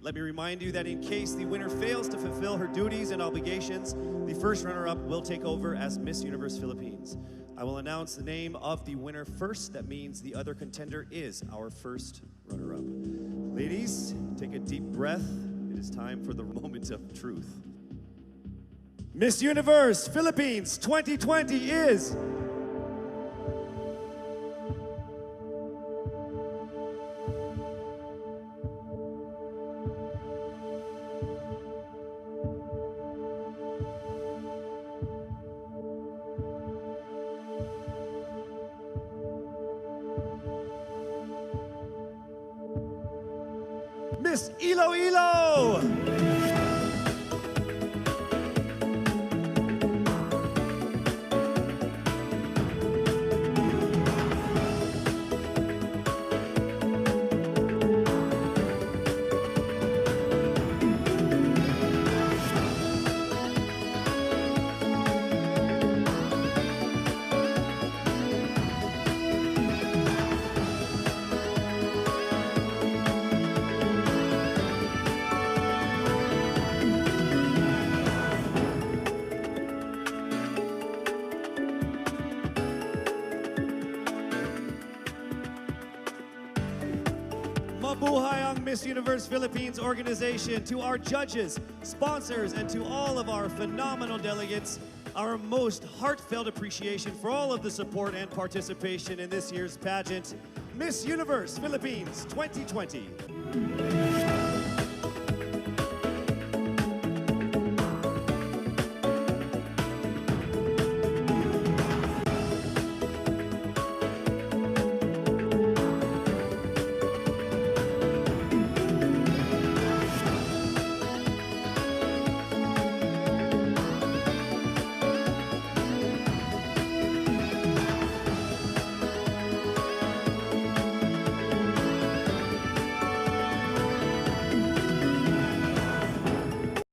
Let me remind you that in case the winner fails to fulfill her duties and obligations, the first runner-up will take over as Miss Universe Philippines. I will announce the name of the winner first. That means the other contender is our first runner-up. Ladies, take a deep breath. It is time for the moment of truth. Miss Universe Philippines 2020 is... Miss Iloilo! Mabuhay ang Miss Universe Philippines organization. To our judges, sponsors, and to all of our phenomenal delegates, our most heartfelt appreciation for all of the support and participation in this year's pageant, Miss Universe Philippines 2020.